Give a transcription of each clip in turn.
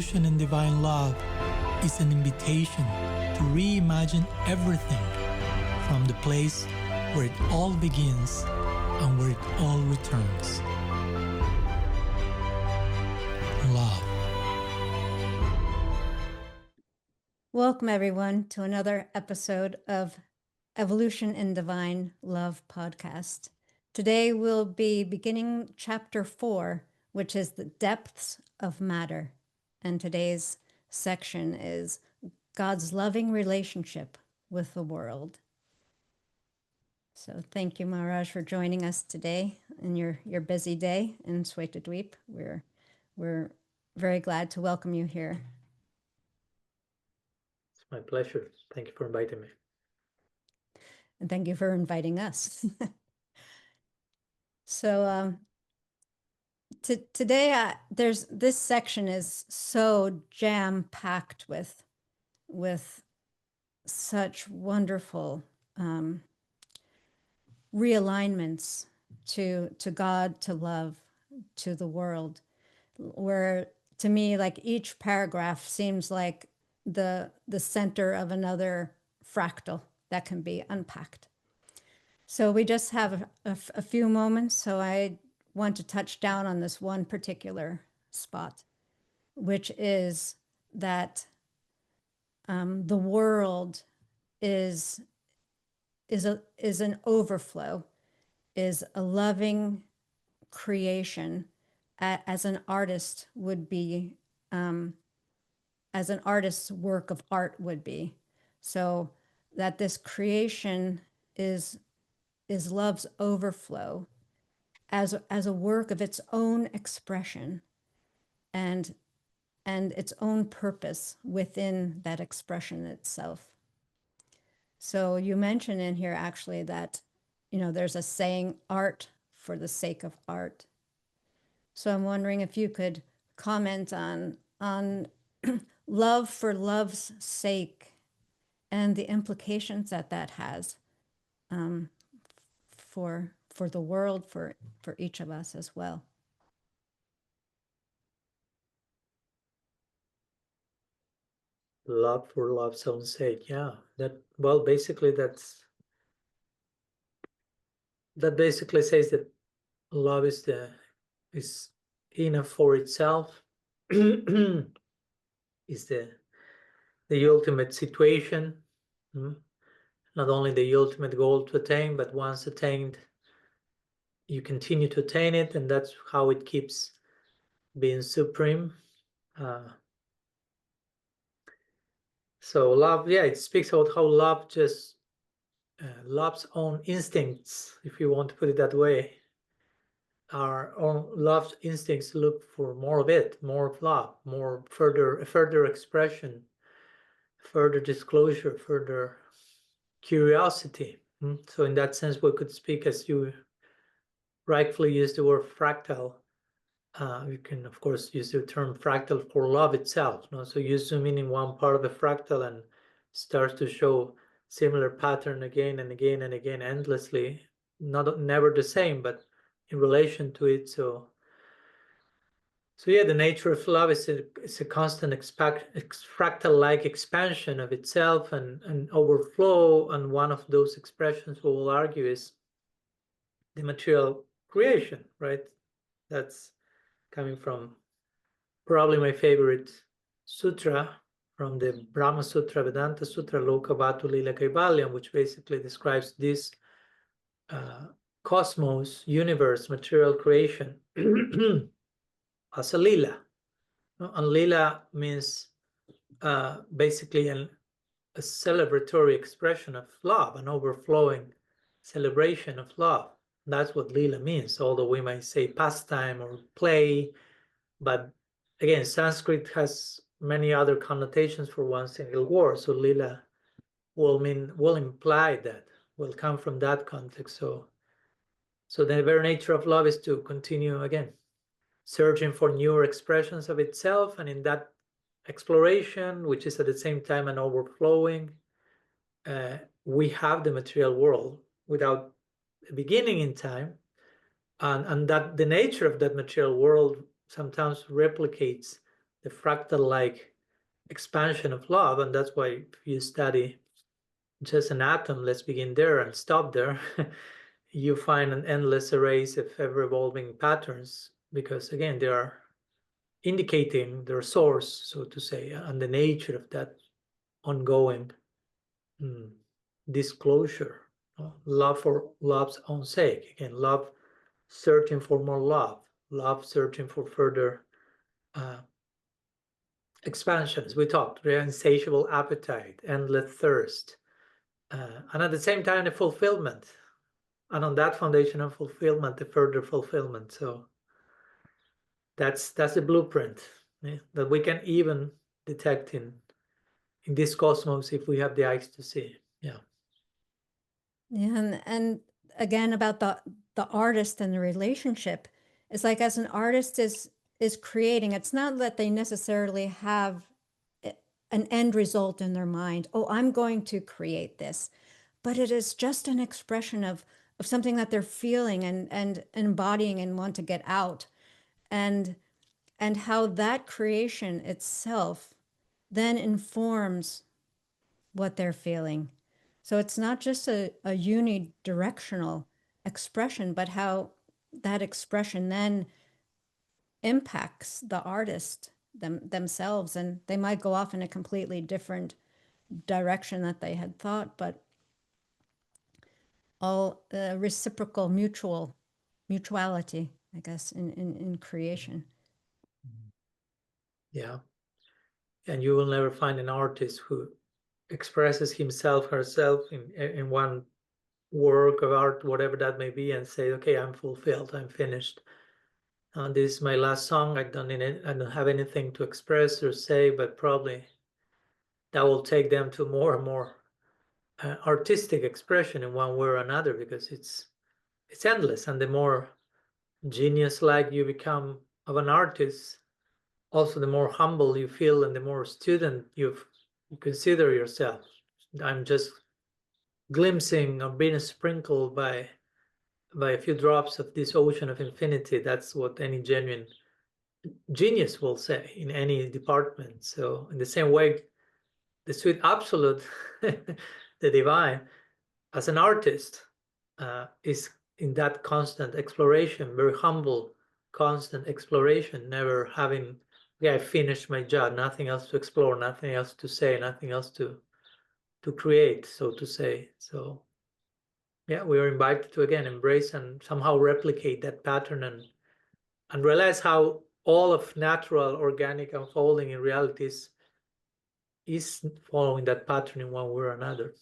Evolution in Divine Love is an invitation to reimagine everything from the place where it all begins and where it all returns. Love. Welcome, everyone, to another episode of Evolution in Divine Love podcast. Today, we'll be beginning chapter 4, which is the depths of matter. And today's section is God's loving relationship with the world. So thank you, Maharaj, for joining us today in your busy day in Swetadweep. We're very glad to welcome you here. It's my pleasure. Thank you for inviting me. And thank you for inviting us. So today, this section is so jam-packed with such wonderful realignments to God, to love, to the world, where to me, like each paragraph seems like the center of another fractal that can be unpacked. So we just have a few moments. So I want to touch down on this one particular spot, which is that the world is an overflow, is a loving creation, as an artist would be, as an artist's work of art would be. So that this creation is love's overflow as a work of its own expression and its own purpose within that expression itself. So you mentioned in here actually that, there's a saying, art for the sake of art. So I'm wondering if you could comment on love for love's sake and the implications that has for the world, for each of us as well. Love for love's own sake. Yeah. Basically that basically says that love is enough for itself, is the ultimate situation. Not only the ultimate goal to attain, but once attained, you continue to attain it, and that's how it keeps being supreme. So love, it speaks about how love just love's own instincts, if you want to put it that way. Our own love's instincts look for more of it, more of love, more further expression, further disclosure, further curiosity. So in that sense, we could speak, as you rightfully use the word fractal. You can, of course, use the term fractal for love itself. So you zoom in one part of the fractal and starts to show similar pattern again and again and again endlessly. Never the same, but in relation to it. So the nature of love is a constant fractal-like expansion of itself and overflow. And one of those expressions, we will argue, is the material creation, right? That's coming from probably my favorite sutra, from the Brahma Sutra, Vedanta Sutra, Lokavatu Lila Kaivalyam, which basically describes this cosmos, universe, material creation as a lila. And lila means basically a celebratory expression of love, an overflowing celebration of love. That's what lila means, although we might say pastime or play. But again, Sanskrit has many other connotations for one single word. So lila will imply that, will come from that context. So the very nature of love is to continue, again, searching for newer expressions of itself. And in that exploration, which is at the same time an overflowing, we have the material world without a beginning in time. And that the nature of that material world sometimes replicates the fractal-like expansion of love. And that's why if you study just an atom, let's begin there and stop there, you find an endless array of ever-evolving patterns, because again, they are indicating their source, so to say, and the nature of that ongoing disclosure. Love for love's own sake. Again, love searching for more love, love searching for further expansions. We talked, insatiable appetite, endless thirst, and at the same time, the fulfillment. And on that foundation of fulfillment, the further fulfillment. So that's the blueprint, that we can even detect in this cosmos if we have the eyes to see. Yeah. Yeah, and again about the artist and the relationship, it's like as an artist is creating, it's not that they necessarily have an end result in their mind. Oh, I'm going to create this, but it is just an expression of something that they're feeling and embodying and want to get out, and how that creation itself then informs what they're feeling. So it's not just a unidirectional expression, but how that expression then impacts the artist themselves, and they might go off in a completely different direction that they had thought, but all reciprocal mutuality, I guess, in creation. Yeah. And you will never find an artist who expresses himself, herself in one work of art, whatever that may be, and say, okay, I'm fulfilled, I'm finished. This is my last song. I don't have anything to express or say, but probably that will take them to more and more artistic expression in one way or another, because it's endless. And the more genius-like you become of an artist, also the more humble you feel and the more student you consider yourself. I'm just glimpsing or being sprinkled by a few drops of this ocean of infinity. That's what any genuine genius will say in any department. So in the same way, the sweet absolute, the divine, as an artist, is in that constant exploration, very humble, constant exploration, never having, I finished my job, nothing else to explore, nothing else to say, nothing else to create, so to say. So yeah, we are invited to again embrace and somehow replicate that pattern and realize how all of natural organic unfolding in realities is following that pattern in one way or another.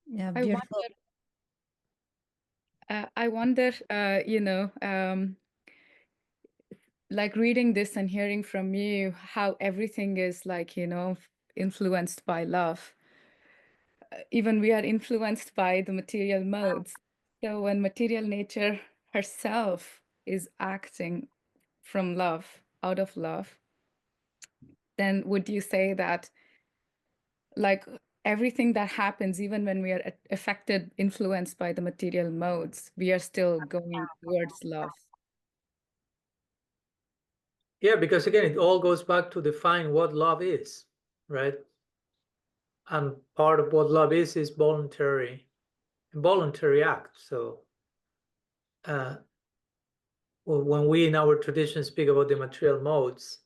Yeah, beautiful. I wonder, like reading this and hearing from you, how everything is like, influenced by love. Even we are influenced by the material modes. So when material nature herself is acting from love, out of love, then would you say that like everything that happens, even when we are affected, influenced by the material modes, we are still going towards love? Yeah, because again, it all goes back to define what love is, right? And part of what love is voluntary act. So when we in our tradition speak about the material modes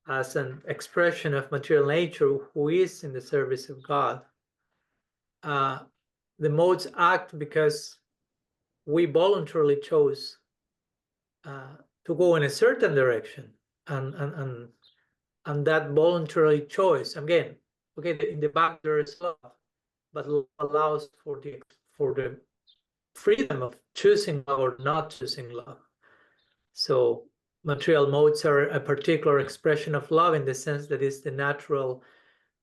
as an expression of material nature who is in the service of God, the modes act because we voluntarily chose to go in a certain direction, and that voluntary choice, again, okay, in the back there is love, but love allows for the freedom of choosing love or not choosing love. So material modes are a particular expression of love in the sense that it's the natural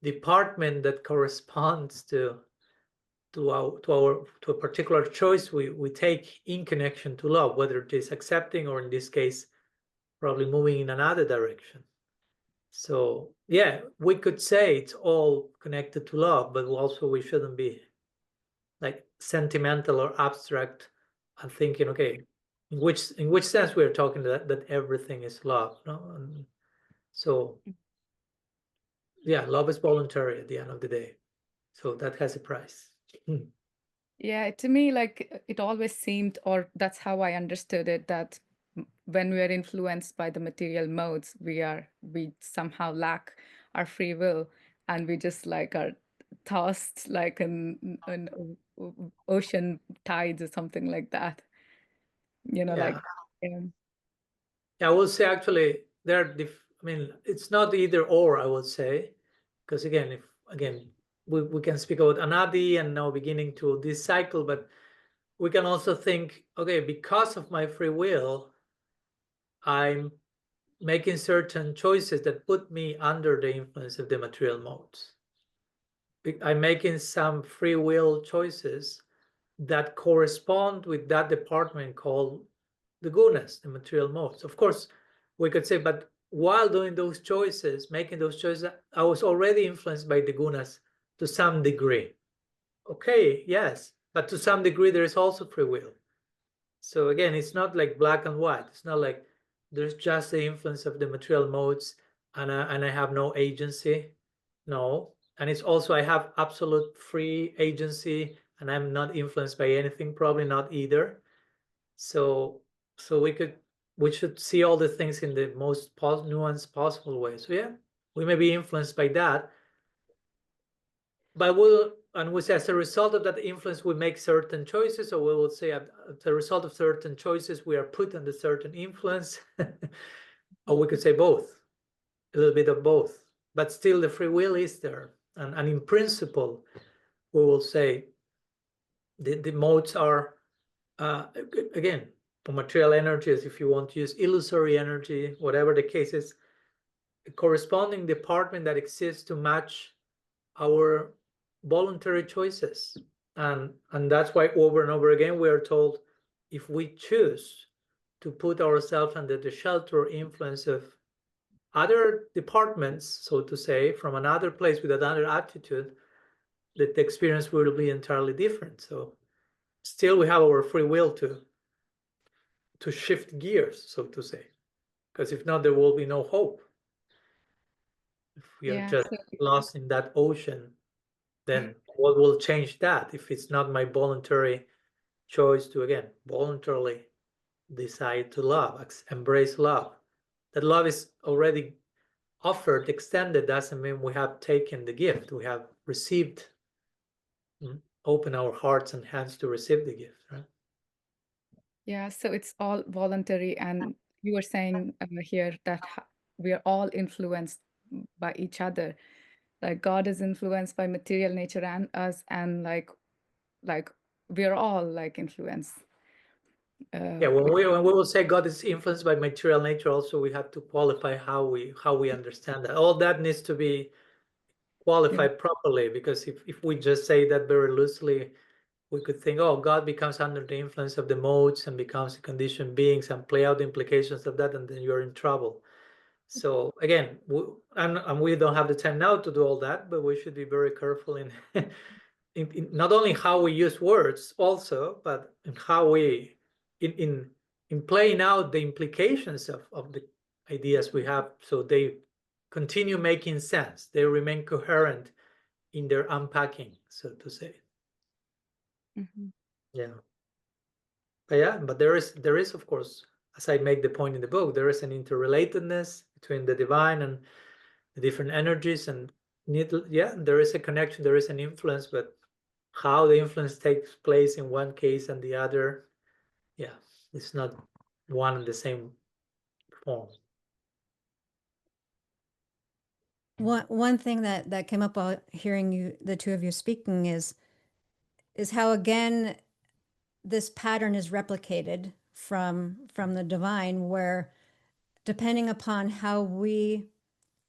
department that corresponds to a particular choice we take in connection to love, whether it is accepting or in this case probably moving in another direction. So yeah, we could say it's all connected to love, but also we shouldn't be like sentimental or abstract and thinking, okay, in which sense we are talking that everything is love, no? And so yeah, love is voluntary at the end of the day, so that has a price. Yeah, to me, like it always seemed, or that's how I understood it, that when we are influenced by the material modes, we somehow lack our free will, and we just like are tossed like an ocean tides or something like that. You know, Yeah. like Yeah, I will say actually I mean, it's not either or, I would say, because again, we can speak about anadi and now beginning to this cycle, but we can also think, okay, because of my free will, I'm making certain choices that put me under the influence of the material modes. I'm making some free will choices that correspond with that department called the gunas, the material modes. Of course, we could say, but while doing those choices, making those choices, I was already influenced by the gunas to some degree. Okay, yes, but to some degree, there is also free will. So again, it's not like black and white. It's not like there's just the influence of the material modes and I have no agency. No. And it's also, I have absolute free agency and I'm not influenced by anything, probably not either. So we should see all the things in the most nuanced possible way. So yeah, we may be influenced by that, but we say as a result of that influence, we make certain choices, or we will say as a result of certain choices, we are put under certain influence, or we could say both, a little bit of both, but still the free will is there. And in principle, we will say the modes are, again, for material energies, if you want to use illusory energy, whatever the case is, a corresponding department that exists to match our voluntary choices. And that's why over and over again we are told, if we choose to put ourselves under the shelter or influence of other departments, so to say, from another place with another attitude, that the experience will be entirely different. So still we have our free will to shift gears, so to say, because if not, there will be no hope. If we are just lost in that ocean, then what will change that if it's not my voluntary choice to, again, voluntarily decide to love, embrace love? That love is already offered, extended, doesn't mean we have taken the gift. We have received, open our hearts and hands to receive the gift, right? Yeah, so it's all voluntary, and you were saying here that we are all influenced by each other. Like God is influenced by material nature and us, and like we are all like influenced. Yeah, when we will say God is influenced by material nature, also we have to qualify how we understand that. All that needs to be qualified properly, because if we just say that very loosely, we could think, oh, God becomes under the influence of the modes and becomes a conditioned being, and play out the implications of that, and then you're in trouble. So again, and we don't have the time now to do all that, but we should be very careful in, in not only how we use words also, but in how we in playing out the implications of the ideas we have, so they continue making sense. They remain coherent in their unpacking, so to say. Yeah. But yeah, but there is of course, as I make the point in the book, there is an interrelatedness between the divine and the different energies, and yeah, there is a connection, there is an influence, but how the influence takes place in one case and the other, yeah, it's not one and the same form. One thing that came up while hearing you, the two of you speaking, is how again this pattern is replicated from the divine, where depending upon how we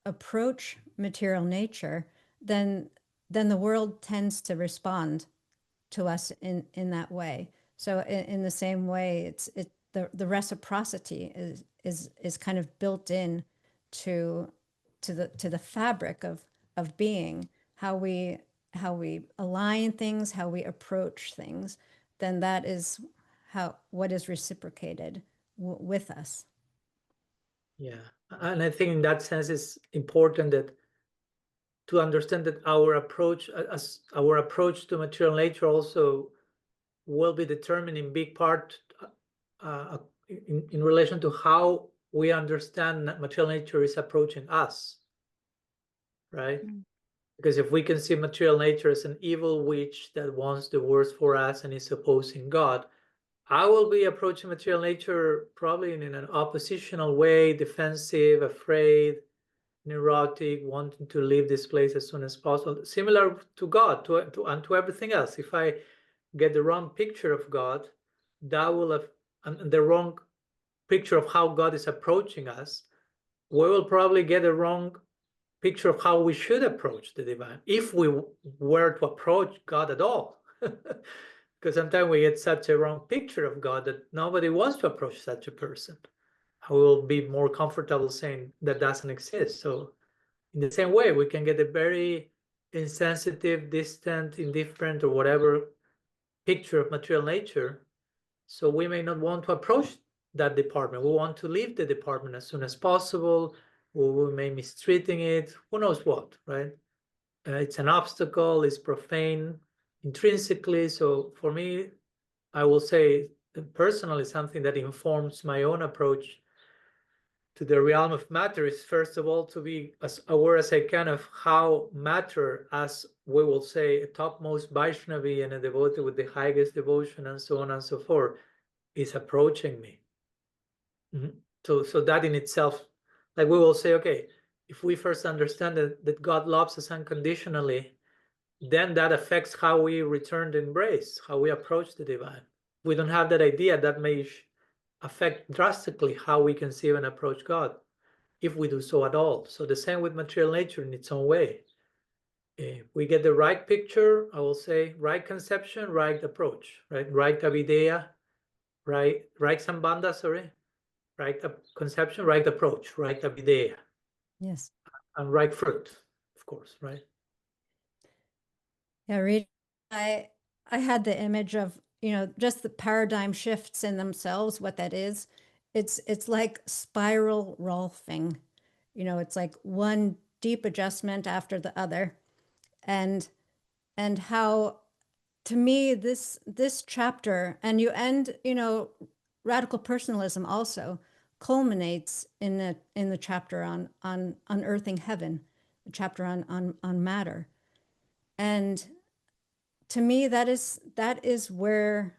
approach material nature, then the world tends to respond to us in that way. So in the same way, it's the reciprocity is kind of built in to the fabric of being, how we align things, how we approach things. Then that is what is reciprocated with us. Yeah, and I think in that sense it's important that to understand that our approach to material nature also will be determined in big part in relation to how we understand that material nature is approaching us, right? Mm. Because if we can see material nature as an evil witch that wants the worst for us and is opposing God, I will be approaching material nature probably in an oppositional way, defensive, afraid, neurotic, wanting to leave this place as soon as possible, similar to God, and to everything else. If I get the wrong picture of God, that will have, and the wrong picture of how God is approaching us, we will probably get a wrong picture of how we should approach the divine, if we were to approach God at all. Because sometimes we get such a wrong picture of God that nobody wants to approach such a person. I will be more comfortable saying that doesn't exist. So in the same way, we can get a very insensitive, distant, indifferent, or whatever picture of material nature. So we may not want to approach that department. We want to leave the department as soon as possible, or we may mistreating it, who knows what, right? It's an obstacle, it's profane intrinsically. So for me, I will say personally something that informs my own approach to the realm of matter is, first of all, to be as aware as I can of how matter, as we will say, a topmost Vaishnavi and a devotee with the highest devotion and so on and so forth, is approaching me. So that in itself, like we will say, okay, if we first understand that God loves us unconditionally, then that affects how we return the embrace, how we approach the divine. If we don't have that idea, that may affect drastically how we conceive and approach God, if we do so at all. So the same with material nature in its own way. If we get the right picture, I will say, right conception, right approach, right avideya, right sambandha, right conception, right approach, right avideya. Yes. And right fruit, of course, right? Yeah, Rita, I had the image of, just the paradigm shifts in themselves, what that is. It's like spiral rolfing. It's like one deep adjustment after the other. And how, to me, this chapter, and you end, radical personalism also culminates in the chapter on unearthing heaven, the chapter on matter. And to me, that is where,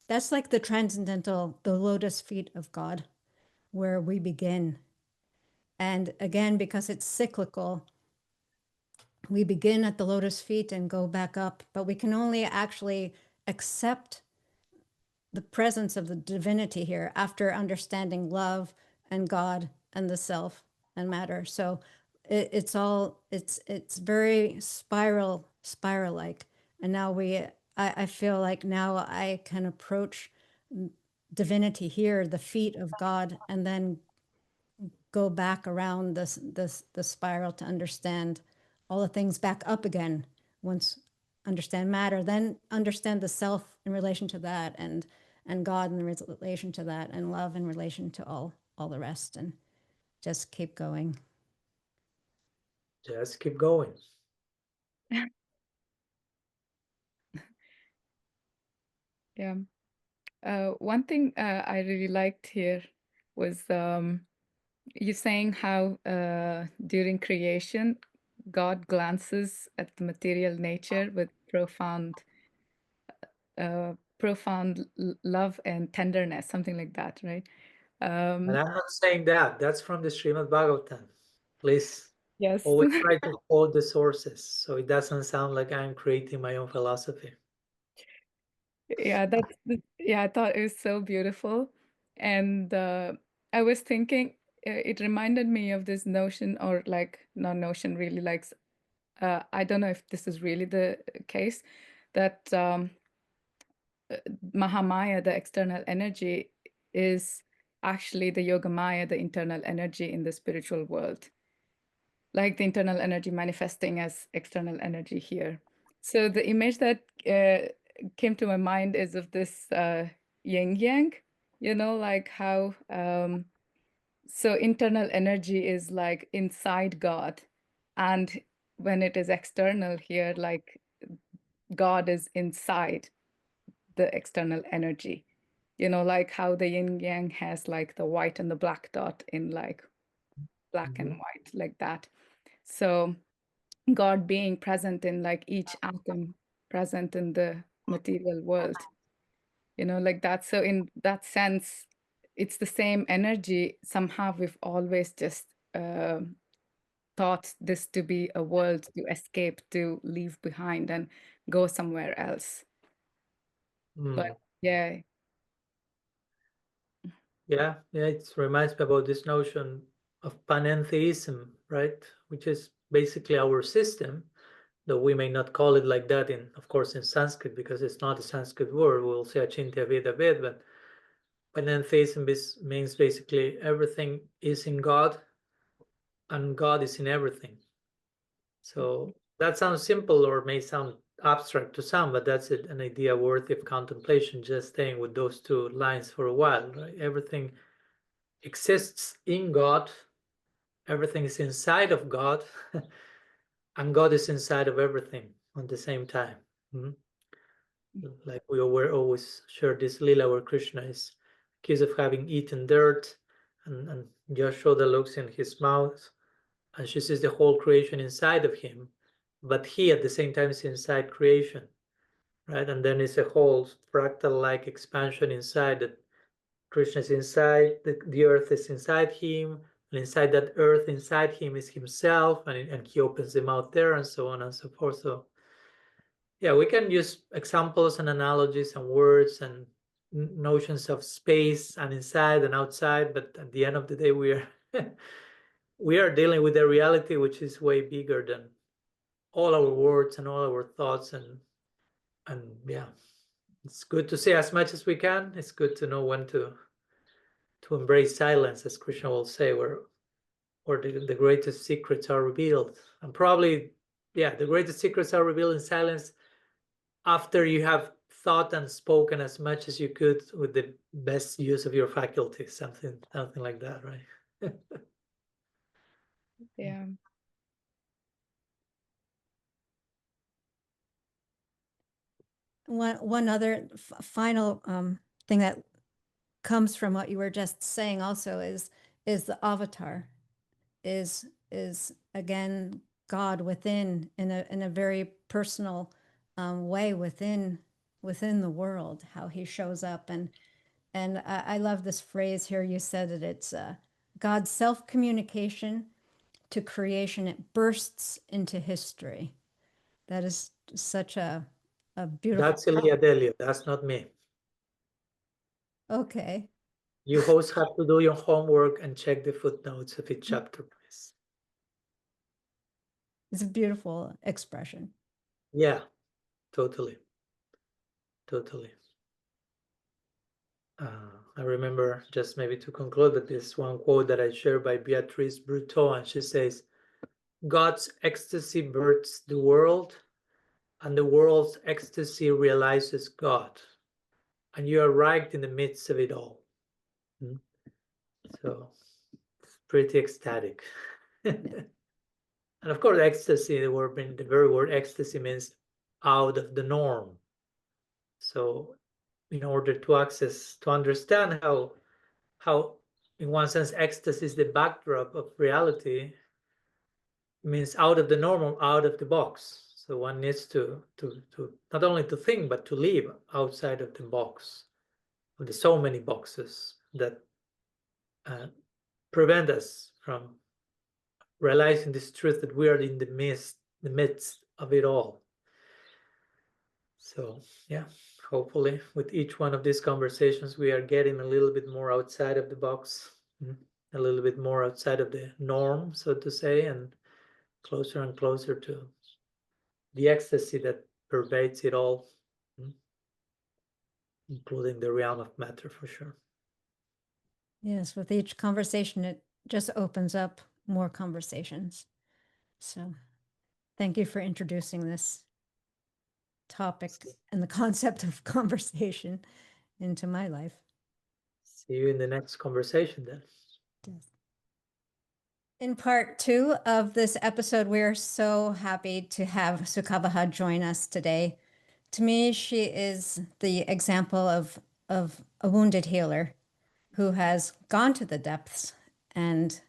that's like the transcendental, the lotus feet of God, where we begin. And again, because it's cyclical, we begin at the lotus feet and go back up, but we can only actually accept the presence of the divinity here after understanding love and God and the self and matter. So it's very spiral-like. And now I feel like now I can approach divinity here, the feet of God, and then go back around the spiral to understand all the things back up again. Once understand matter, then understand the self in relation to that, and God in relation to that, and love in relation to all the rest, and just keep going. Just keep going. Yeah. One thing I really liked here was you saying how during creation, God glances at the material nature with profound love and tenderness, something like that, right? And I'm not saying that. That's from the Srimad Bhagavatam. Please Yes. always try to quote the sources so it doesn't sound like I'm creating my own philosophy. Yeah, I thought it was so beautiful. And I was thinking, it reminded me of this notion, or like, not notion, really, like, I don't know if this is really the case, that Mahamaya, the external energy, is actually the Yogamaya, the internal energy in the spiritual world. Like the internal energy manifesting as external energy here. So the image that came to my mind is of this yin yang, like how so internal energy is like inside God, and when it is external here, like God is inside the external energy, like how the yin yang has like the white and the black dot in like black and white, like that. So God being present in like each atom present in the material world, like that. So in that sense, it's the same energy. Somehow we've always just thought this to be a world to escape, to leave behind and go somewhere else. But yeah. Yeah, it reminds me about this notion of panentheism, right? Which is basically our system, though we may not call it like that of course, in Sanskrit, because it's not a Sanskrit word. We'll say achintya veda ved, but panentheism means basically everything is in God and God is in everything. So that sounds simple or may sound abstract to some, but that's an idea worthy of contemplation, just staying with those two lines for a while, right? Everything exists in God, everything is inside of God, and God is inside of everything at the same time. Like we always share this lila where Krishna is accused of having eaten dirt, and Yashoda looks in his mouth and she sees the whole creation inside of him, but he at the same time is inside creation, right? And then it's a whole fractal-like expansion inside that Krishna is inside, the earth is inside him, and inside that earth, inside him is himself, and he opens the mouth there, and so on and so forth. So yeah, we can use examples and analogies and words and notions of space and inside and outside, but at the end of the day, we are we are dealing with a reality which is way bigger than all our words and all our thoughts, and yeah, it's good to say as much as we can. It's good to know when to embrace silence, as Krishna will say, where the greatest secrets are revealed. And probably, yeah, the greatest secrets are revealed in silence after you have thought and spoken as much as you could with the best use of your faculties, something like that, right? Yeah. One other final thing that comes from what you were just saying also is the avatar is again God within, in a very personal way within the world, how he shows up. And I love this phrase here. You said that it's God's self-communication to creation. It bursts into history. That is such a beautiful. That's Iliadelio. That's not me. Okay. You hosts have to do your homework and check the footnotes of each chapter, please. It's a beautiful expression. Yeah, totally. I remember, just maybe to conclude, that this one quote that I share by Beatrice Bruteau, and she says, God's ecstasy births the world, and the world's ecstasy realizes God. And you are right in the midst of it all. So it's pretty ecstatic. And of course, ecstasy, the very word ecstasy means out of the norm. So in order to understand how in one sense ecstasy is the backdrop of reality, means out of the normal, out of the box. So one needs to not only to think, but to live outside of the box. There's so many boxes that prevent us from realizing this truth that we are in the midst of it all. So yeah, hopefully with each one of these conversations, we are getting a little bit more outside of the box, a little bit more outside of the norm, so to say, and closer and closer to the ecstasy that pervades it all, including the realm of matter, for sure. Yes, with each conversation, it just opens up more conversations. So thank you for introducing this topic and the concept of conversation. into my life. See you in the next conversation then. Yes. In part 2 of this episode, we're so happy to have Sukhavaha join us today. To me, she is the example of a wounded healer who has gone to the depths and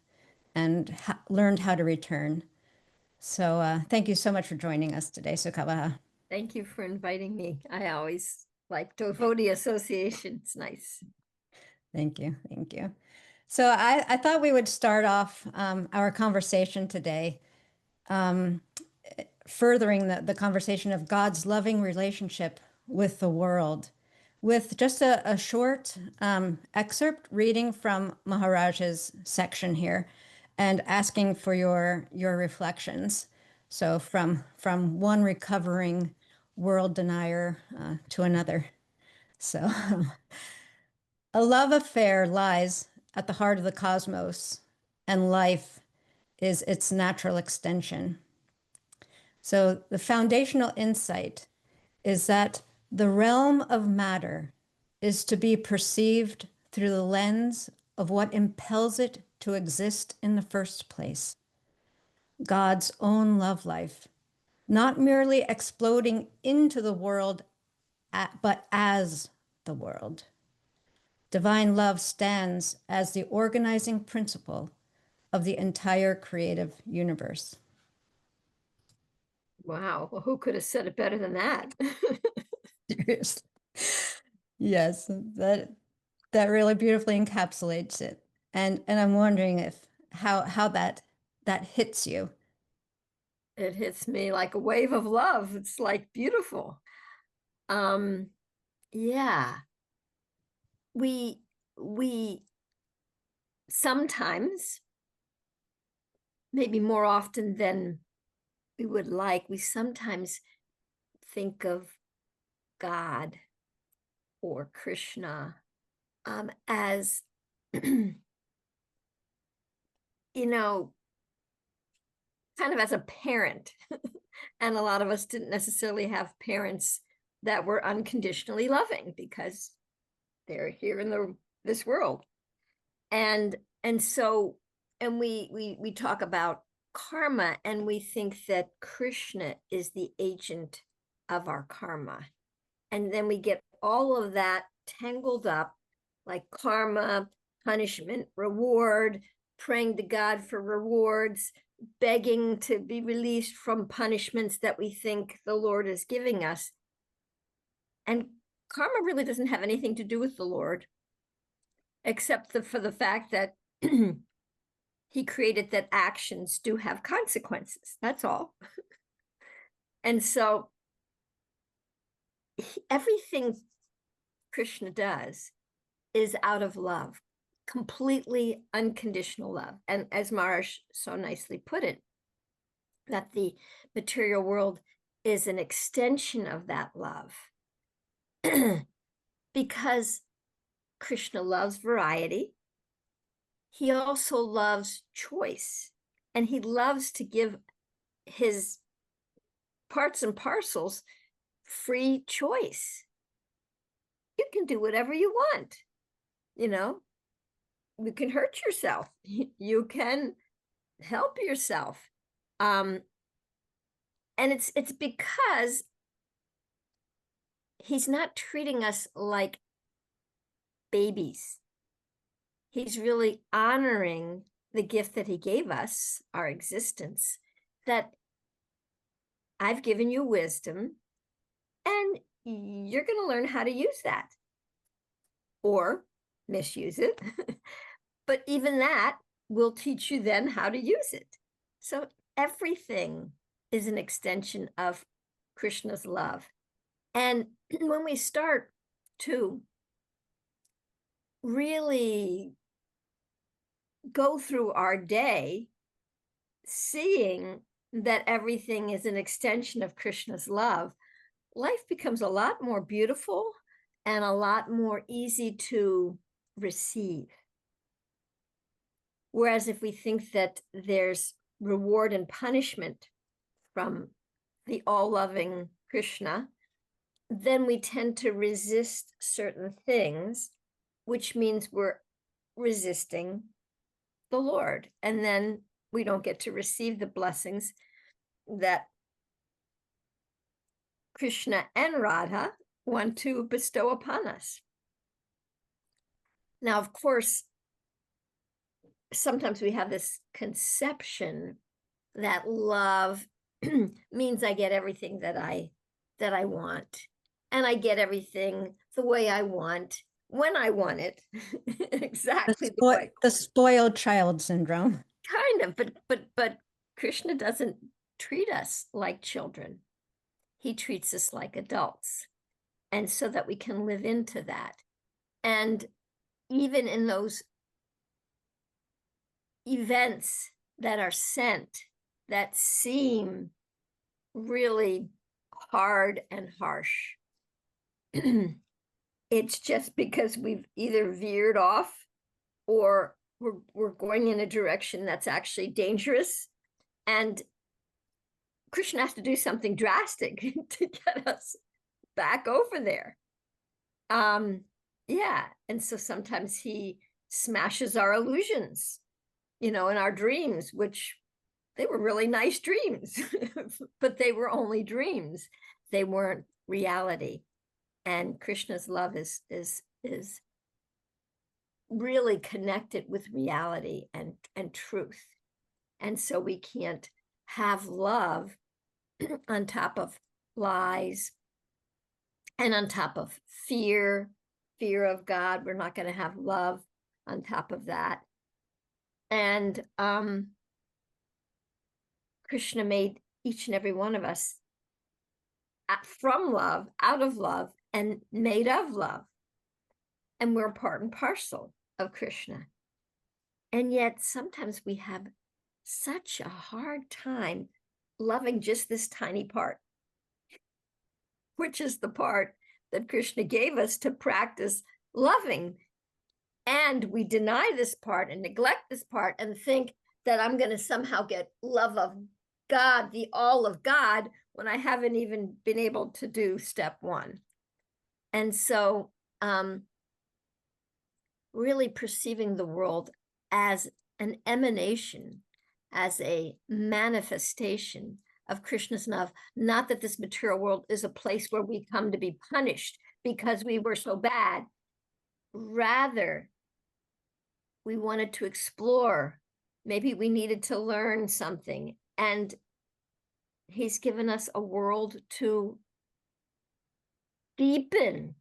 learned how to return. So thank you so much for joining us today, Sukhavaha. Thank you for inviting me. I always like devotee association. It's nice. Thank you. Thank you. So I thought we would start off our conversation today, furthering the conversation of God's loving relationship with the world, with just a short excerpt reading from Maharaj's section here and asking for your reflections. So from one recovering world denier to another. So a love affair lies at the heart of the cosmos, and life is its natural extension. So the foundational insight is that the realm of matter is to be perceived through the lens of what impels it to exist in the first place, God's own love life, not merely exploding into the world, but as the world. Divine love stands as the organizing principle of the entire creative universe. Wow. Well, who could have said it better than that? Seriously. Yes, that really beautifully encapsulates it. And I'm wondering if how that hits you. It hits me like a wave of love. It's like beautiful. Yeah. We sometimes, maybe more often than we would like, we sometimes think of God or Krishna as, you know, kind of as a parent. And a lot of us didn't necessarily have parents that were unconditionally loving because they're here in this world. And so we talk about karma, and we think that Krishna is the agent of our karma. And then we get all of that tangled up, like karma, punishment, reward, praying to God for rewards, begging to be released from punishments that we think the Lord is giving us. And karma really doesn't have anything to do with the Lord, except for the fact that he created that actions do have consequences. That's all. And so everything Krishna does is out of love, completely unconditional love. And as Maharaj so nicely put it, that the material world is an extension of that love. Because Krishna loves variety. He also loves choice, and he loves to give his parts and parcels free choice. You can do whatever you want. You know, you can hurt yourself. You can help yourself. And it's because he's not treating us like babies. He's really honoring the gift that he gave us, our existence, that I've given you wisdom, and you're going to learn how to use that or misuse it. But even that will teach you then how to use it. So everything is an extension of Krishna's love. And when we start to really go through our day seeing that everything is an extension of Krishna's love, life becomes a lot more beautiful and a lot more easy to receive. Whereas if we think that there's reward and punishment from the all-loving Krishna, then we tend to resist certain things, which means we're resisting the Lord. And then we don't get to receive the blessings that Krishna and Radha want to bestow upon us. Now, of course, sometimes we have this conception that love means I get everything that I want, and I get everything the way I want, when I want it. Exactly the way. The spoiled child syndrome. Kind of, but Krishna doesn't treat us like children. He treats us like adults, and so that we can live into that. And even in those events that are sent that seem really hard and harsh, it's just because we've either veered off or we're going in a direction that's actually dangerous, and Krishna has to do something drastic to get us back over there. Yeah, and so sometimes he smashes our illusions, in our dreams, which they were really nice dreams, but they were only dreams. They weren't reality. And Krishna's love is really connected with reality and truth. And so we can't have love on top of lies and on top of fear of God. We're not going to have love on top of that. And Krishna made each and every one of us from love, out of love, and made of love. And we're part and parcel of Krishna. And yet sometimes we have such a hard time loving just this tiny part, which is the part that Krishna gave us to practice loving. And we deny this part and neglect this part and think that I'm going to somehow get love of God, the all of God, when I haven't even been able to do step one. And so really perceiving the world as an emanation, as a manifestation of Krishna's love, not that this material world is a place where we come to be punished because we were so bad. Rather, we wanted to explore. Maybe we needed to learn something. And he's given us a world to deepen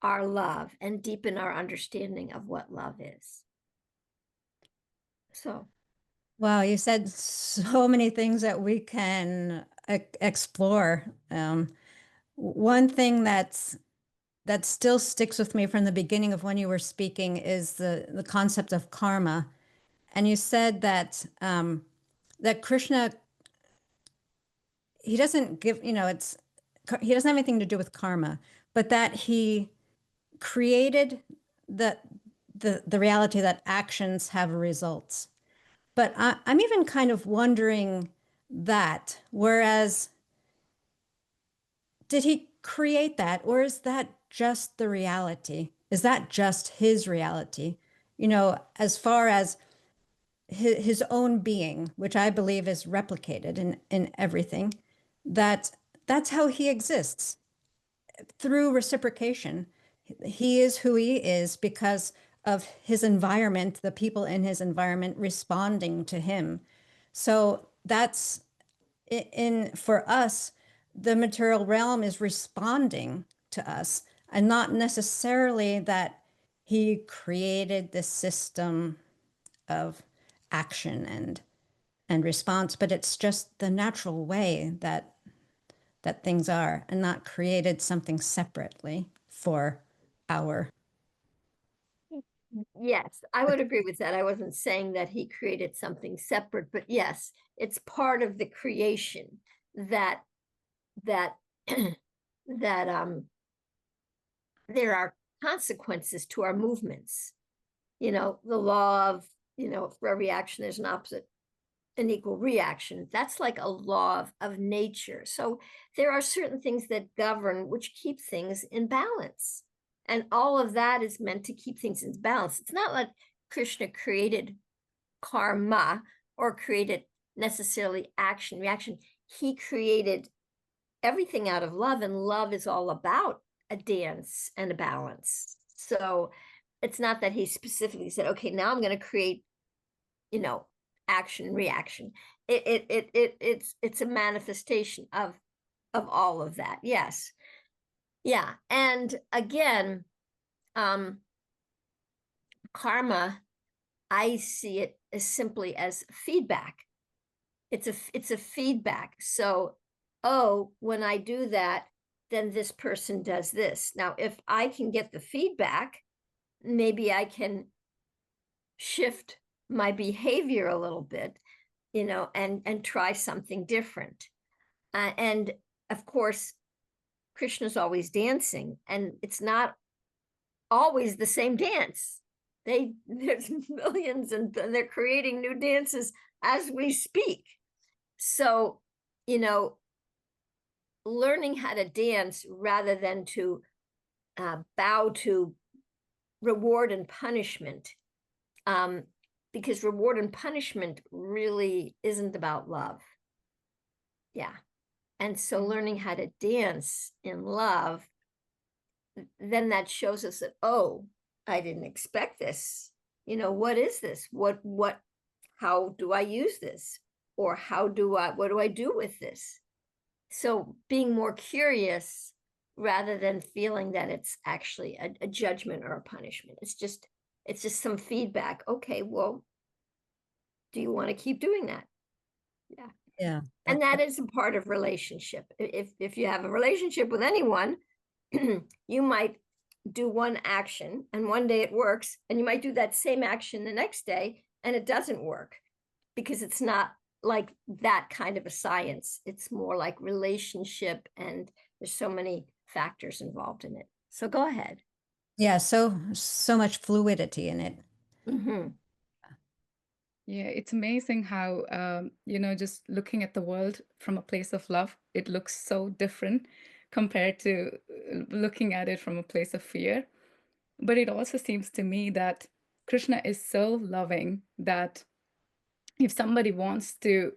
our love and deepen our understanding of what love is. So. Wow, you said so many things that we can explore. One thing that still sticks with me from the beginning of when you were speaking is the concept of karma. And you said that that Krishna, he doesn't give, he doesn't have anything to do with karma, but that he created the reality that actions have results. But I'm even kind of wondering that, whereas did he create that, or is that just the reality? Is that just his reality? As far as his own being, which I believe is replicated in everything, that's how he exists, through reciprocation. He is who he is because of his environment, the people in his environment responding to him. So that's for us, the material realm is responding to us, and not necessarily that he created this system of action and response, but it's just the natural way that things are, and not created something separately for our. Yes, I would agree with that. I wasn't saying that he created something separate, but yes, it's part of the creation that there are consequences to our movements. The law of, for every action there's an opposite an equal reaction. That's like a law of nature. So there are certain things that govern, which keep things in balance. And all of that is meant to keep things in balance. It's not like Krishna created karma or created necessarily action, reaction. He created everything out of love, and love is all about a dance and a balance. So it's not that he specifically said, okay, now I'm going to create, action, reaction. It's a manifestation of all of that. Yes. Yeah. And again, karma, I see it as simply as feedback. It's a feedback. So, oh, when I do that, then this person does this. Now, if I can get the feedback, maybe I can shift my behavior a little bit, and try something different. And of course, Krishna's always dancing, and it's not always the same dance. There's millions, and they're creating new dances as we speak. So, learning how to dance rather than to bow to reward and punishment, because reward and punishment really isn't about love. Yeah. And so learning how to dance in love, then that shows us that, oh, I didn't expect this. What is this? How do I use this? Or what do I do with this? So being more curious rather than feeling that it's actually a judgment or a punishment. It's just some feedback. Okay, well, do you want to keep doing that? Yeah. Yeah. And that is a part of relationship. If you have a relationship with anyone, you might do one action and one day it works, and you might do that same action the next day and it doesn't work, because it's not like that kind of a science. It's more like relationship, and there's so many factors involved in it. So go ahead. Yeah, so much fluidity in it. Mm-hmm. Yeah, it's amazing how, just looking at the world from a place of love, it looks so different compared to looking at it from a place of fear. But it also seems to me that Krishna is so loving that if somebody wants to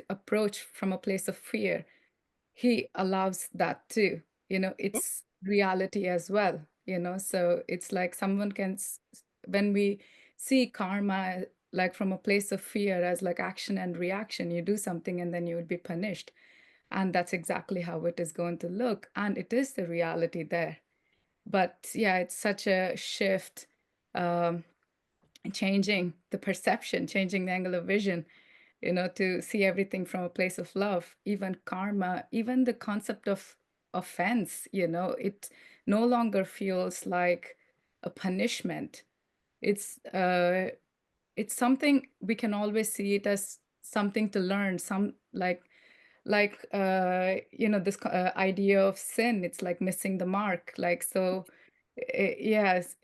approach from a place of fear, he allows that too. It's reality as well, so it's like someone can, when we see karma like from a place of fear as like action and reaction, you do something and then you would be punished. And that's exactly how it is going to look. And it is the reality there. But yeah, it's such a shift, changing the perception, changing the angle of vision, to see everything from a place of love. Even karma, even the concept of offense, it no longer feels like a punishment. It's something we can always see it as something to learn, some this idea of sin, it's like missing the mark, yes,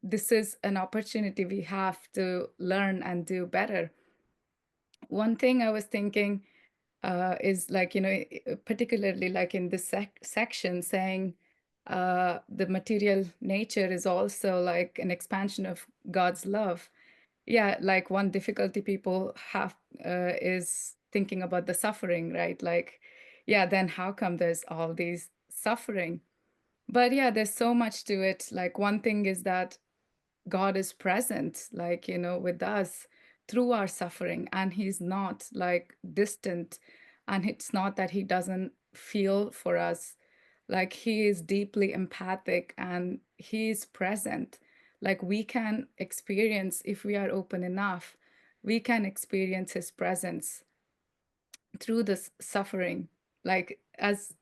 this is an opportunity we have to learn and do better. One thing I was thinking is particularly like in this section saying the material nature is also like an expansion of God's love. Yeah, like one difficulty people have is thinking about the suffering, right? Yeah, then how come there's all these suffering? But yeah, there's so much to it. Like one thing is that God is present, with us through our suffering, and he's not like distant, and it's not that he doesn't feel for us. Like he is deeply empathic and he's present. Like we can experience, if we are open enough, we can experience his presence through this suffering, like as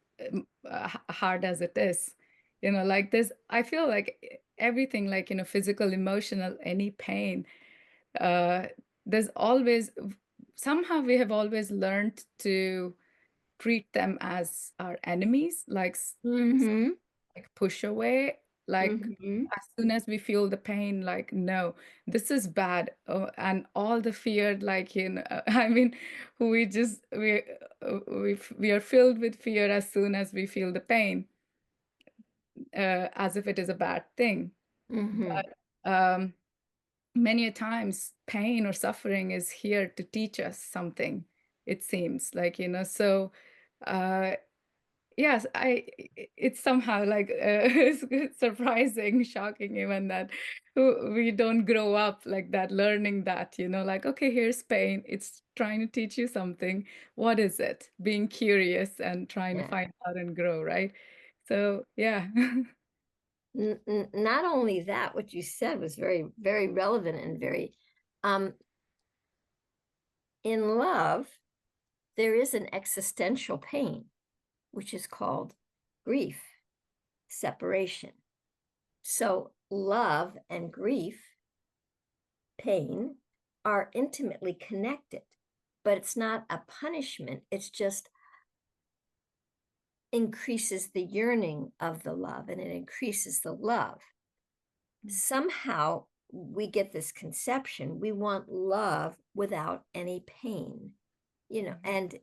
hard as it is. Like this, I feel like everything, like physical, emotional, any pain, there's always, somehow we have always learned to treat them as our enemies, like Mm-hmm. like push away, Like Mhm. as soon as we feel the pain, like, no, this is bad. Oh, and all the fear, like, I mean, we just, we are filled with fear as soon as we feel the pain, as if it is a bad thing. Mhm. But many a times pain or suffering is here to teach us something, it seems like, so yes, it's somehow like it's surprising, shocking even that we don't grow up like that, learning that, like, okay, here's pain, it's trying to teach you something. What is it? Being curious and trying to Yeah. find out and grow, right? So yeah. Not only that, what you said was very, very relevant and very, in love, there is an existential pain, which is called grief, separation. So love and grief, pain, are intimately connected, but it's not a punishment. It's just increases the yearning of the love, and it increases the love. Somehow we get this conception, we want love without any pain, and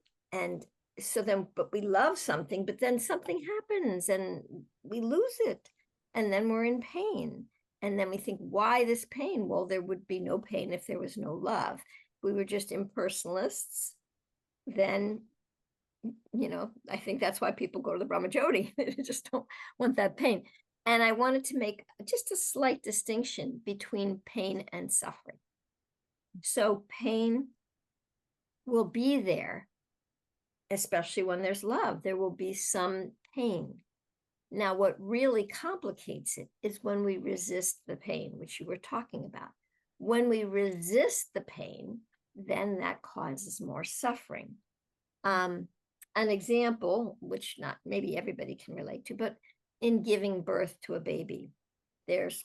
so then, but we love something, but then something happens and we lose it, and then we're in pain, and then we think, why this pain? Well, there would be no pain if there was no love. If we were just impersonalists, then I think that's why people go to the Brahmajyoti. They just don't want that pain. And I wanted to make just a slight distinction between pain and suffering. So pain will be there, especially when there's love. There will be some pain. Now, what really complicates it is when we resist the pain, which you were talking about. When we resist the pain, then that causes more suffering. An example, which not maybe everybody can relate to, but in giving birth to a baby, there's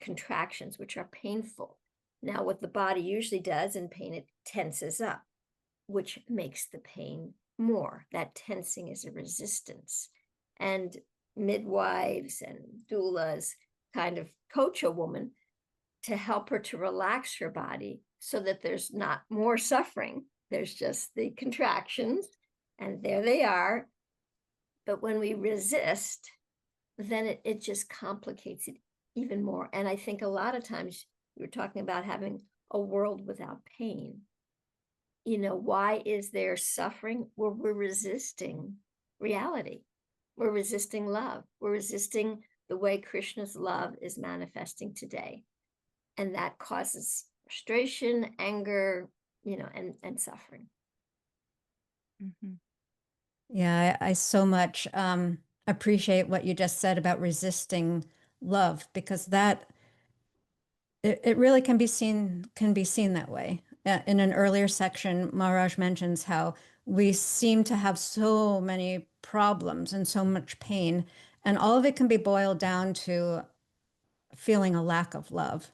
contractions which are painful. Now, what the body usually does in pain, it tenses up, which makes the pain more. That tensing is a resistance. And midwives and doulas kind of coach a woman to help her to relax her body so that there's not more suffering. There's just the contractions, and there they are. But when we resist, then it just complicates it even more. And I think a lot of times you're talking about having a world without pain. Why is there suffering? Well, we're resisting reality. We're resisting love. We're resisting the way Krishna's love is manifesting today. And that causes frustration, anger, and suffering. Mm-hmm. Yeah, I so much appreciate what you just said about resisting love, because that it really can be seen that way. In an earlier section, Maharaj mentions how we seem to have so many problems and so much pain, and all of it can be boiled down to feeling a lack of love.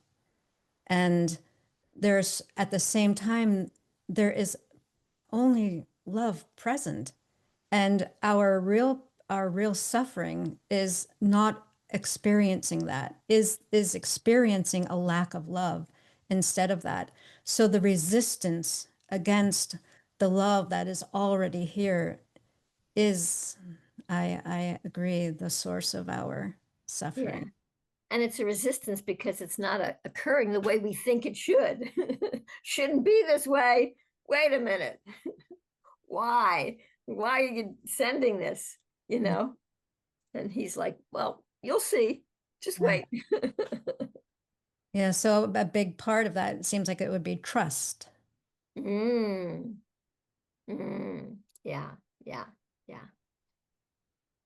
And there's, at the same time, there is only love present. And our real suffering is not experiencing that, is experiencing a lack of love instead of that. So the resistance against the love that is already here is, I agree, the source of our suffering. Yeah. And it's a resistance because it's not occurring the way we think it should. Shouldn't be this way. Wait a minute. Why are you sending this? And he's like, well, you'll see, just wait. Yeah, so a big part of that, it seems like it would be trust. Yeah.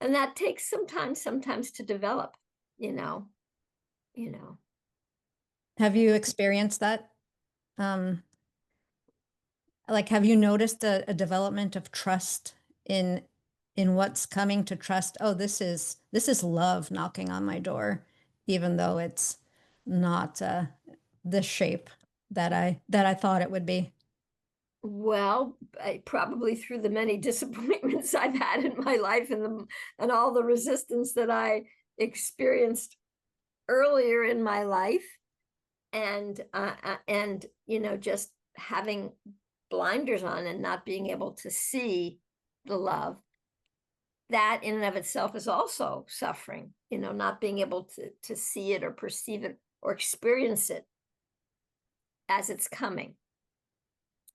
And that takes sometimes to develop, Have you experienced that? Like, have you noticed a development of trust in what's coming to trust? Oh, this is love knocking on my door, even though it's not the shape that I thought it would be. Well, probably through the many disappointments I've had in my life and all the resistance that I experienced earlier in my life, and just having blinders on and not being able to see the love, that in and of itself is also suffering, not being able to see it or perceive it or experience it as it's coming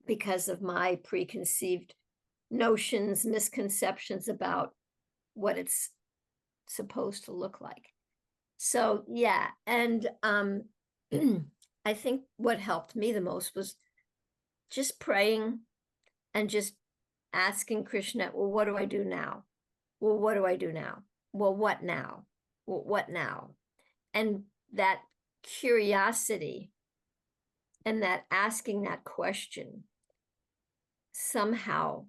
because of my preconceived notions, misconceptions about what it's supposed to look like. So yeah, and I think what helped me the most was just praying and just asking Krishna, well, what do I do now? Well, what do I do now? Well, what now? Well, what now? And that curiosity and that asking that question somehow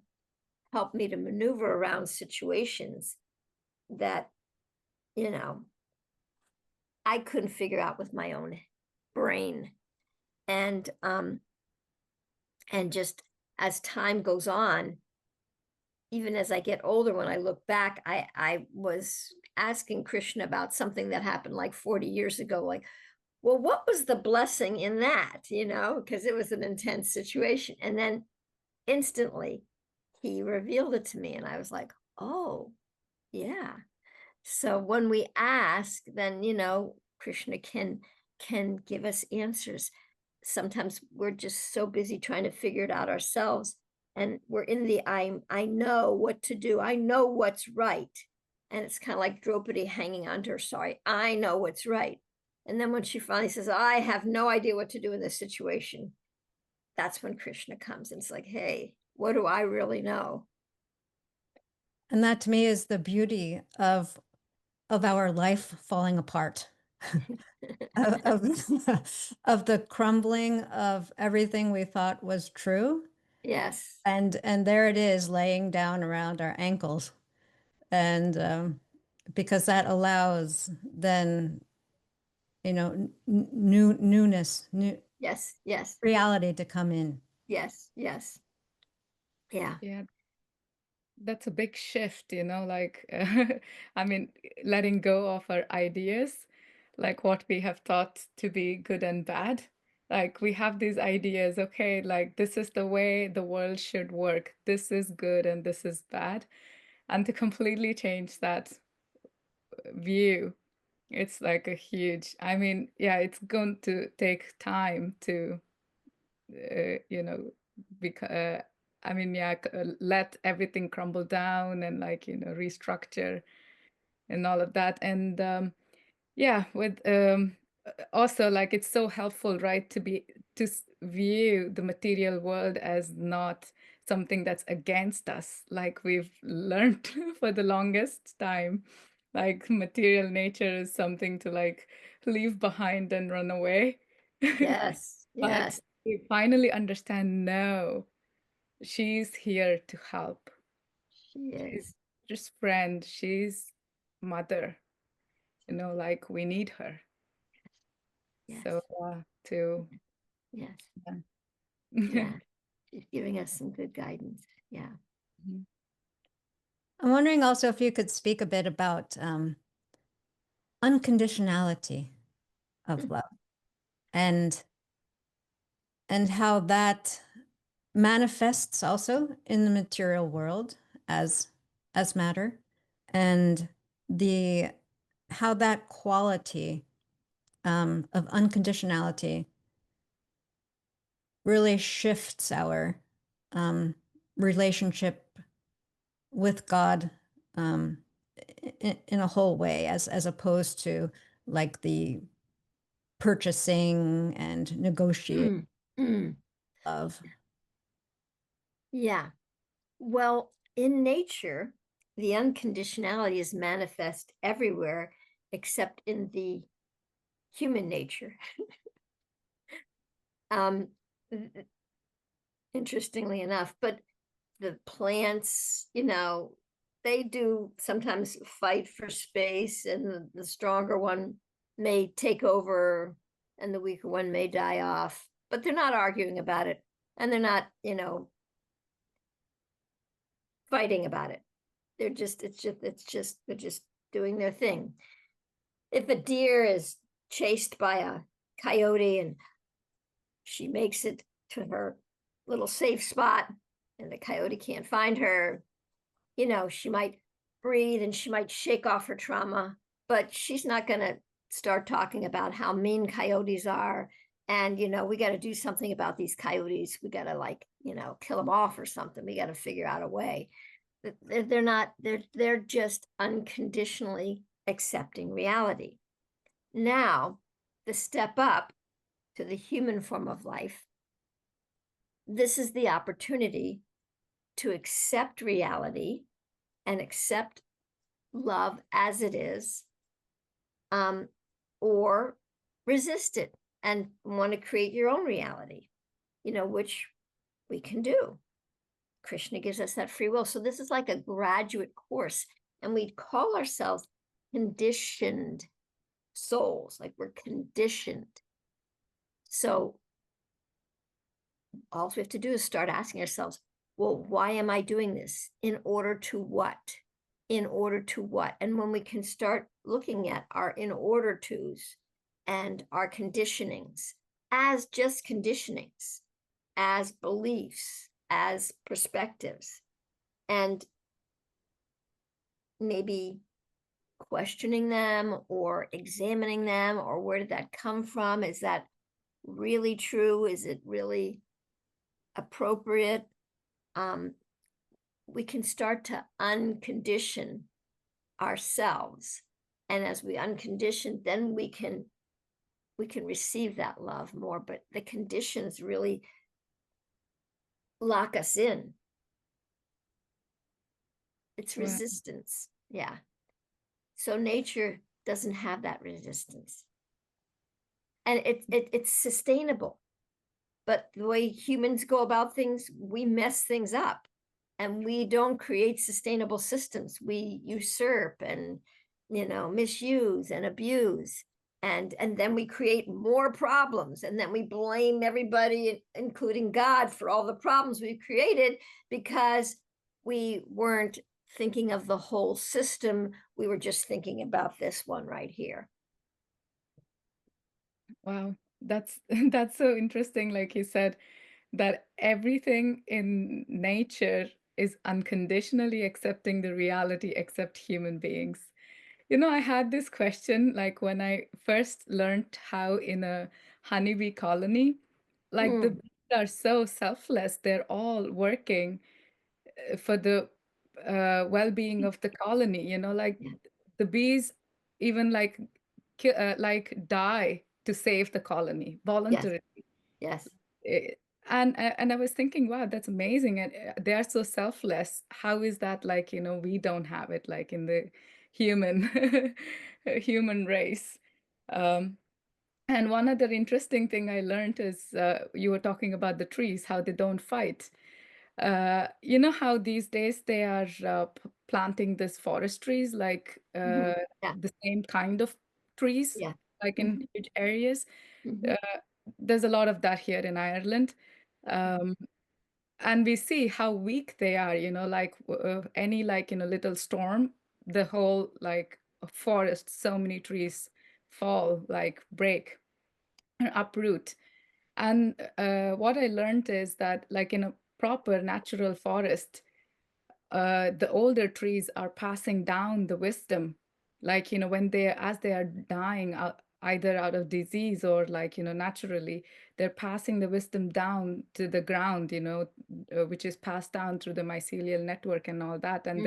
helped me to maneuver around situations that, I couldn't figure out with my own brain. And just as time goes on, even as I get older, when I look back, I was asking Krishna about something that happened like 40 years ago, like, well, what was the blessing in that, because it was an intense situation. And then instantly he revealed it to me, and I was like, oh, yeah. So when we ask, then, Krishna can give us answers. Sometimes we're just so busy trying to figure it out ourselves, and we're in the I know what to do. I know what's right. And it's kind of like Draupadi hanging on to her sari. I know what's right. And then when she finally says, I have no idea what to do in this situation, that's when Krishna comes, and it's like, hey, what do I really know? And that to me is the beauty of our life falling apart. of the crumbling of everything we thought was true. Yes. And there it is, laying down around our ankles. And because that allows then, newness, new Yes. reality to come in. Yes. Yeah. That's a big shift, like, I mean, letting go of our ideas, like what we have thought to be good and bad. Like we have these ideas, okay, like this is the way the world should work. This is good and this is bad. And to completely change that view, it's like a huge, it's going to take time to, let everything crumble down and restructure and all of that. And with also like it's so helpful, right, to view the material world as not something that's against us, like we've learned for the longest time. Like material nature is something to like leave behind and run away. Yes. But we finally understand, no, she's here to help. She She's is. just friend. She's mother. Like we need her. Yes. So to Yes. yeah. She's giving us some good guidance. Yeah. Mhm. I'm wondering also if you could speak a bit about unconditionality of love and how that manifests also in the material world as matter, and how that quality of unconditionality really shifts our relationship with God in a whole way, as opposed to like the purchasing and negotiating of. Yeah. Well, in nature, the unconditionality is manifest everywhere except in the human nature. Interestingly enough, but the plants, they do sometimes fight for space, and the stronger one may take over and the weaker one may die off, but they're not arguing about it, and they're not, fighting about it. They're just doing their thing. if a deer is chased by a coyote and she makes it to her little safe spot and the coyote can't find her, you know, she might breathe and she might shake off her trauma, but she's not going to start talking about how mean coyotes are. And, you know, we got to do something about these coyotes. We got to, like, you know, kill them off or something. We got to figure out a way. They're not, they're just unconditionally accepting reality. Now, the step up to the human form of life, this is the opportunity to accept reality and accept love as it is, or resist it and want to create your own reality, you know, which we can do. Krishna gives us that free will. So this is like a graduate course, and we call ourselves conditioned souls, like we're conditioned. So all we have to do is start asking ourselves, well, why am I doing this? In order to what? In order to what? And when we can start looking at our in order tos and our conditionings as just conditionings, as beliefs, as perspectives, and maybe questioning them or examining them, or where did that come from? Is that really true? Is it really appropriate? We can start to uncondition ourselves, and as we uncondition, then we can receive that love more. But the conditions really lock us in. It's Wow. resistance. Yeah. So nature doesn't have that resistance, and it's sustainable. But the way humans go about things, we mess things up, and we don't create sustainable systems. We usurp and, you know, misuse and abuse, and then we create more problems, and then we blame everybody, including God, for all the problems we've created because we weren't thinking of the whole system. We were just thinking about this one right here. Wow, that's that's so interesting. Like you said, that everything in nature is unconditionally accepting the reality except human beings. You know, I had this question like when I first learned how in a honeybee colony, like the bees are so selfless, they're all working for the well-being of the colony, you know, like Yeah. the bees even like die to save the colony Yes. voluntarily. Yes. Eh, and I was thinking, wow, that's amazing. And they are so selfless. How is that, like, you know, we don't have it like in the human human race. Um, and one other interesting thing I learned is you were talking about the trees, how they don't fight. You know how these days they are planting this forest trees, like Yeah. the same kind of trees, Yeah. like in huge areas. Mhm. There's a lot of that here in Ireland. Um, and we see how weak they are, you know, like any like, you know, little storm, the whole like forest, so many trees fall, like break and uproot. And what I learned is that like in a proper natural forest, the older trees are passing down the wisdom, like, you know, when they as they are dying out, either out of disease or like, you know, naturally, they're passing the wisdom down to the ground, you know, which is passed down through the mycelial network and all that. And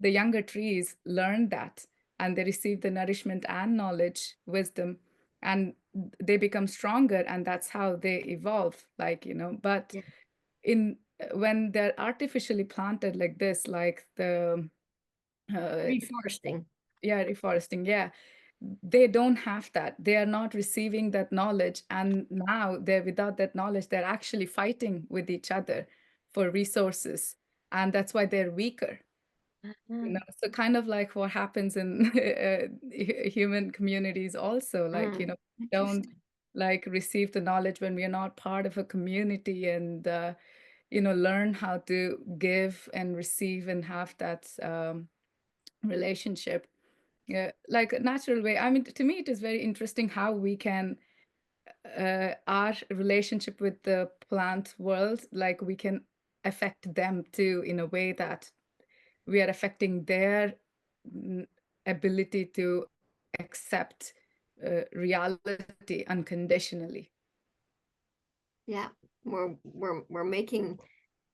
the younger trees learn that, and they receive the nourishment and knowledge, wisdom, and they become stronger, and that's how they evolve, like, you know. But Yeah. in when they're artificially planted like this, like the Reforesting. reforesting, yeah, they don't have that. They are not receiving that knowledge, and now they're without that knowledge, they're actually fighting with each other for resources, and that's why they're weaker. You know, so kind of like what happens in human communities also, like, you know, don't Interesting. like receive the knowledge when we are not part of a community, and you know, learn how to give and receive and have that relationship. Yeah, like a natural way. I mean, to me, it is very interesting how we can, our relationship with the plant world, like we can affect them too in a way that we are affecting their ability to accept reality unconditionally. Yeah, we're making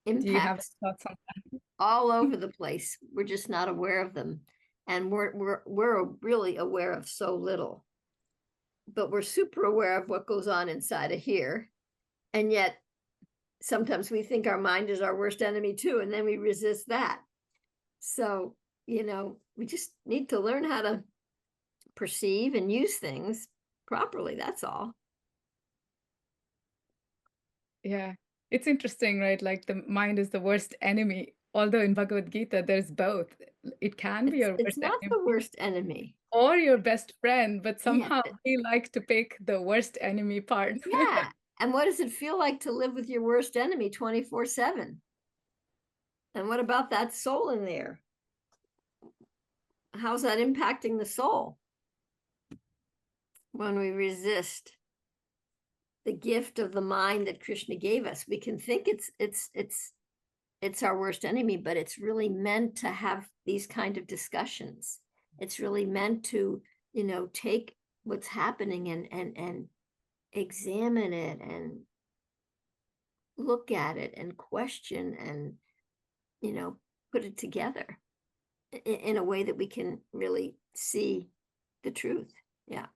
Do you have impacts thoughts on that? all over the place. We're just not aware of them, and we're really aware of so little. But we're super aware of what goes on inside of here, and yet sometimes we think our mind is our worst enemy too, and then we resist that. So, you know, we just need to learn how to perceive and use things properly. That's all. Yeah, it's interesting, right? Like the mind is the worst enemy. Although in Bhagavad Gita, there's both. It can be your It's worst not enemy the worst enemy. or your best friend, but Yeah. somehow we like to pick the worst enemy part. Yeah. And what does it feel like to live with your worst enemy 24/7? And what about that soul in there? How's that impacting the soul when we resist the gift of the mind that Krishna gave us? We can think it's our worst enemy, but it's really meant to have these kind of discussions. It's really meant to, you know, take what's happening and examine it and look at it and question and, you know, put it together in a way that we can really see the truth. Yeah.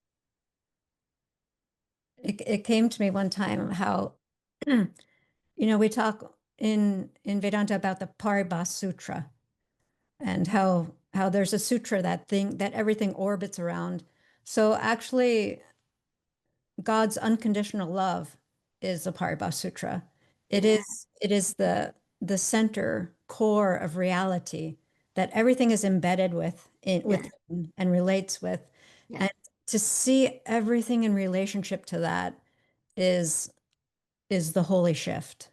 It came to me one time how, you know, we talk in Vedanta about the paribhāṣā-sūtra, and how there's a sutra that everything orbits around. So actually, God's unconditional love is the paribhāṣā-sūtra. It Yeah. is the center core of reality that everything is embedded with and relates with. Yes. And to see everything in relationship to that is the holy shift.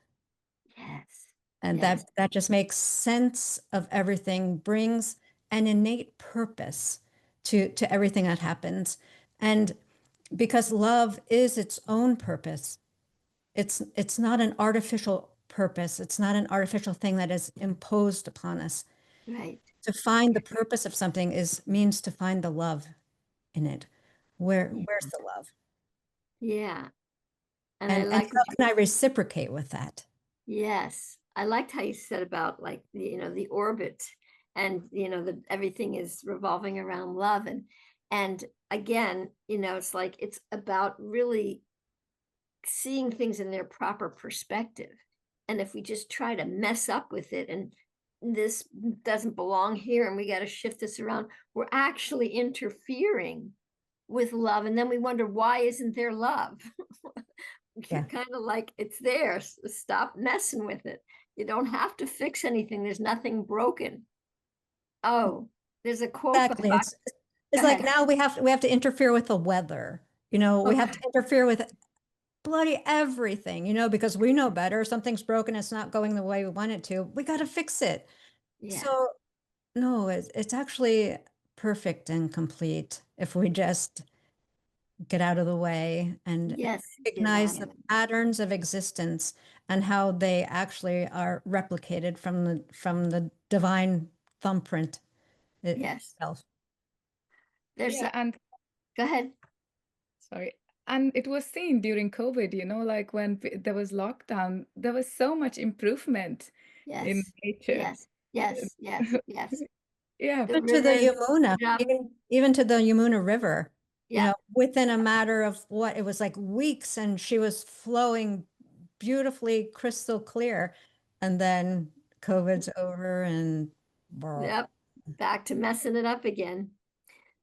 Yes. And Yes. that just makes sense of everything, brings an innate purpose to everything that happens. And because love is its own purpose, it's not an artificial purpose. It's not an artificial thing that is imposed upon us. Right. To find the purpose of something means to find the love in it. Where's the love? Yeah. And And I like, how can I reciprocate with that? yes, I liked how you said about, like, you know, the orbit, and, you know, that everything is revolving around love. And again, you know, it's like, it's about really seeing things in their proper perspective. And if we just try to mess up with it, and this doesn't belong here and we got to shift this around, we're actually interfering with love. And then we wonder, why isn't there love? Yeah. You're kind of like, it's there. Stop messing with it. You don't have to fix anything. There's nothing broken. Oh, there's a quote. Exactly. It's like now we have to interfere with the weather. You know, we have to interfere with bloody everything, you know, because we know better. Something's broken, it's not going the way we want it to. We got to fix it. Yeah. So no, it's actually perfect and complete if we just get out of the way and Yes, recognize the patterns of existence and how they actually are replicated from the divine thumbprint itself. There's and go ahead. Sorry. And it was seen during COVID, you know, like when there was lockdown, there was so much improvement in nature. Yes. Yes. Yes. Yes. Yeah. Even to the Yamuna, even to the Yamuna River, you know, within a matter of what, it was like weeks, and she was flowing beautifully crystal clear. And then COVID's over and yep, back to messing it up again.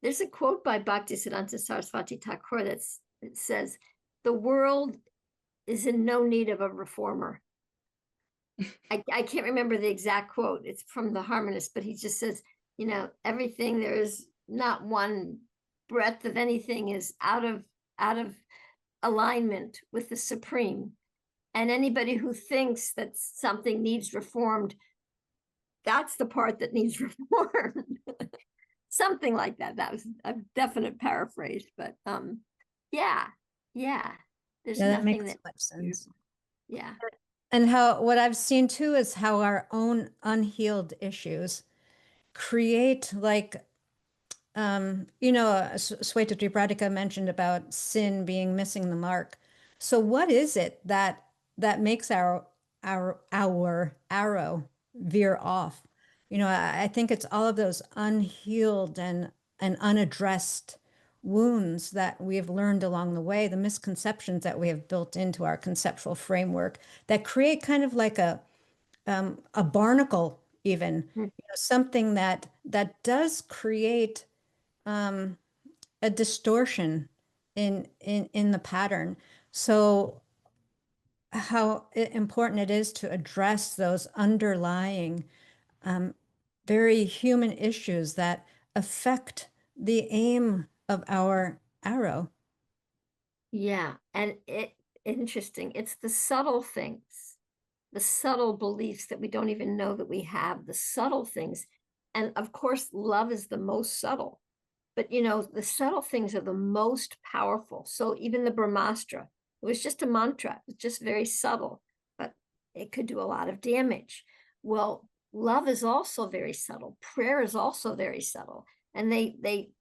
There's a quote by Bhaktisiddhanta Saraswati Thakur it says, "The world is in no need of a reformer." I can't remember the exact quote. It's from the harmonist, but he just says, you know, everything, there is not one breath of anything is out of alignment with the supreme. And anybody who thinks that something needs reformed, that's the part that needs reformed. something like that. That was a definite paraphrase, but yeah. There's Yeah, that nothing makes that much sense. yeah. And how what I've seen too is how our own unhealed issues create like Sweta Tripratika mentioned about sin being missing the mark. So what is it that makes our arrow veer off? I think it's all of those unhealed and unaddressed wounds that we have learned along the way, the misconceptions that we have built into our conceptual framework that create kind of like a barnacle, even something that does create a distortion in the pattern. So how important it is to address those underlying very human issues that affect the aim of our arrow. Yeah, and interesting. It's the subtle things, the subtle beliefs that we don't even know that we have, the subtle things. And of course, love is the most subtle. But the subtle things are the most powerful. So even the Brahmastra, it was just a mantra, it's just very subtle, but it could do a lot of damage. Well, love is also very subtle. Prayer is also very subtle. And they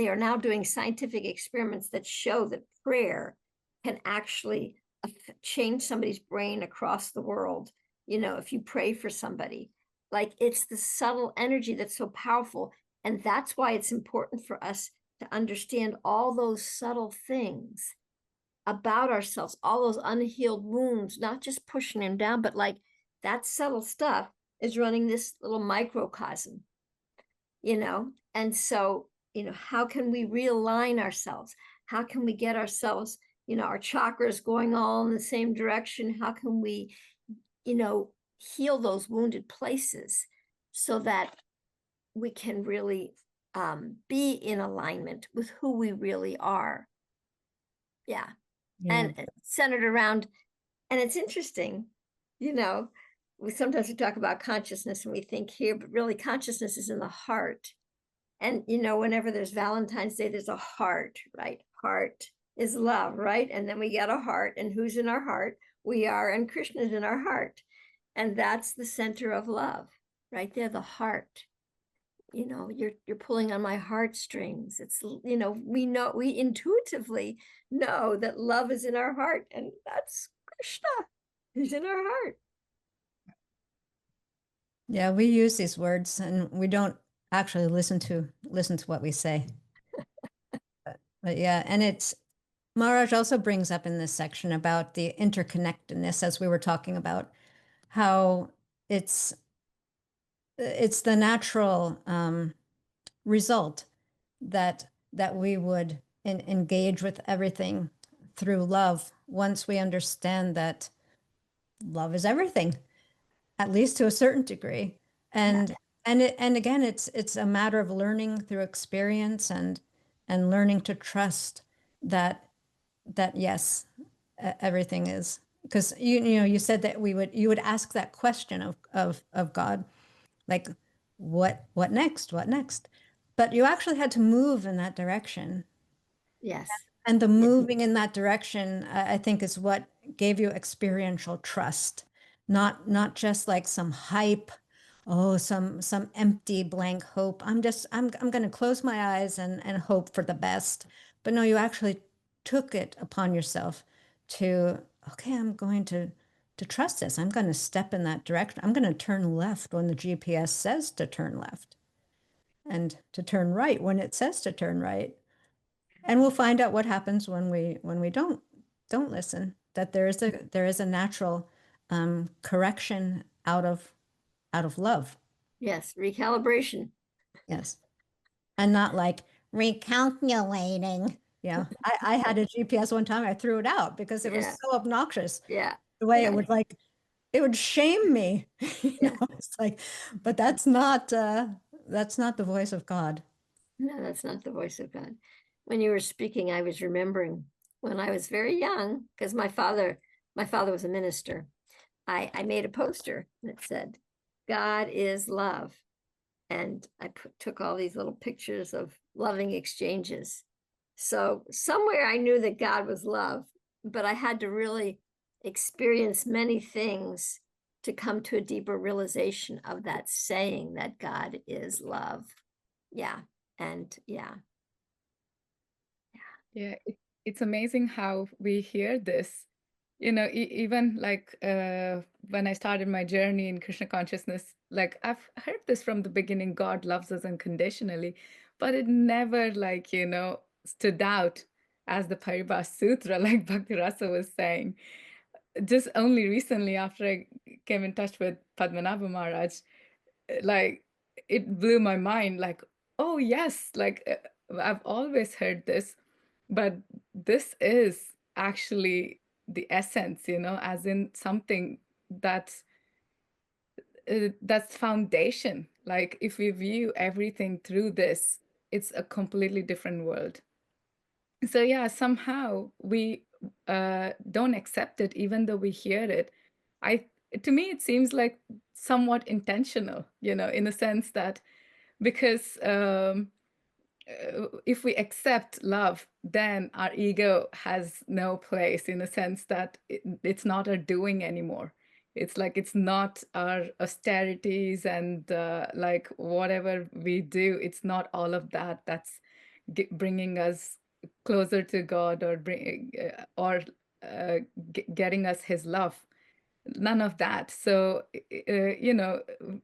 are now doing scientific experiments that show that prayer can actually change somebody's brain across the world. If you pray for somebody, like it's the subtle energy that's so powerful. And that's why it's important for us to understand all those subtle things about ourselves, all those unhealed wounds, not just pushing them down, but like that subtle stuff is running this little microcosm, And so, how can we realign ourselves? How can we get ourselves, our chakras going all in the same direction? How can we, heal those wounded places so that we can really be in alignment with who we really are. Yeah. And centered around, and it's interesting, we sometimes talk about consciousness and we think here, but really consciousness is in the heart. And, whenever there's Valentine's Day, there's a heart, right? Heart is love, right? And then we get a heart, and who's in our heart? We are, and Krishna's in our heart. And that's the center of love, right there, the heart. You're pulling on my heartstrings. It's, we intuitively know that love is in our heart, and that's Krishna who's in our heart. Yeah, we use these words and we don't actually listen to what we say. but yeah, and it's Maharaj also brings up in this section about the interconnectedness, as we were talking about, how it's the natural result that we would engage with everything through love once we understand that love is everything, at least to a certain degree. And again, it's a matter of learning through experience and learning to trust that yes, everything is, because you said that you would ask that question of God, like what next, but you actually had to move in that direction. Yes. And the moving in that direction, I think, is what gave you experiential trust, not just like some hype, some empty blank hope. I'm going to close my eyes and hope for the best. But no, you actually took it upon yourself to, okay, I'm going to trust this. I'm going to step in that direction. I'm going to turn left when the GPS says to turn left, and to turn right when it says to turn right. And we'll find out what happens when we don't listen, that there is a natural correction out of love. Yes, recalibration. Yes. And not like recalculating. Yeah. I had a GPS one time, I threw it out because it was so obnoxious. Yeah. The way it would shame me. It's like, but that's not the voice of God. No, that's not the voice of God. When you were speaking, I was remembering when I was very young, because my father was a minister. I made a poster that said, God is love. and I took all these little pictures of loving exchanges. So somewhere I knew that God was love, but I had to really experience many things to come to a deeper realization of that saying that God is love. Yeah. And yeah. Yeah, it's amazing how we hear this. You know, even like when I started my journey in Krishna consciousness, like I've heard this from the beginning, God loves us unconditionally, but it never like, you know, stood out as the Paribhāṣā-sūtra, like Bhakti Rasa was saying. Just only recently, after I came in touch with Padmanabha Maharaj, like it blew my mind, like, oh yes, like I've always heard this, but this is actually the essence, you know, as in something that's foundation. Like if we view everything through this, it's a completely different world. So yeah, somehow we don't accept it, even though we hear it. To me, it seems like somewhat intentional, you know, in the sense that because if we accept love, then our ego has no place, in the sense that it's not our doing anymore. It's like it's not our austerities and like whatever we do, it's not all of that that's bringing us closer to God or getting us his love. None of that. So you know,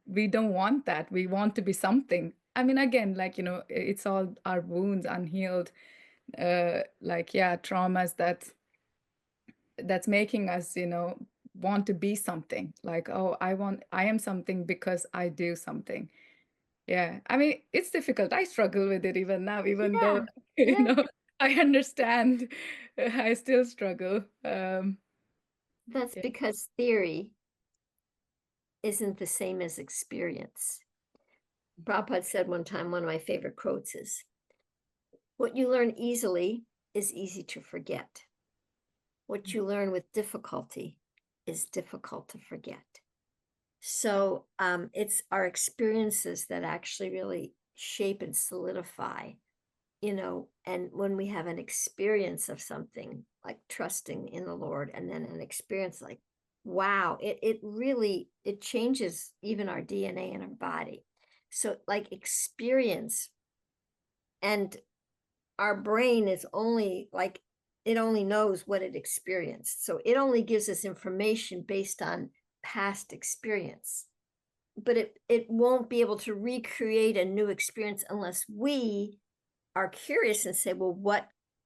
we don't want that. We want to be something. I mean, again, like, you know, it's all our wounds unhealed, like, yeah, traumas that's making us, you know, want to be something. Like, oh, I am something because I do something. Yeah, I mean, it's difficult. I struggle with it even now, even though, you know, I understand. I still struggle. That's Yeah. because theory isn't the same as experience. Prabhupada said one time, one of my favorite quotes is, what you learn easily is easy to forget. What you learn with difficulty is difficult to forget. So it's our experiences that actually really shape and solidify, you know, and when we have an experience of something like trusting in the Lord, and then an experience like, wow, it really, it changes even our DNA in our body. So like experience, and our brain is only like, it only knows what it experienced. So it only gives us information based on past experience, but it won't be able to recreate a new experience unless we are curious and say, well,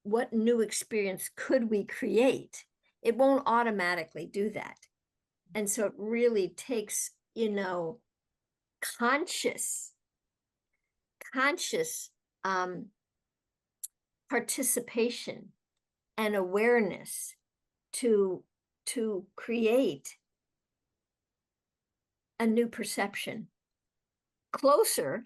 what new experience could we create? It won't automatically do that. And so it really takes, you know, conscious participation and awareness to create a new perception closer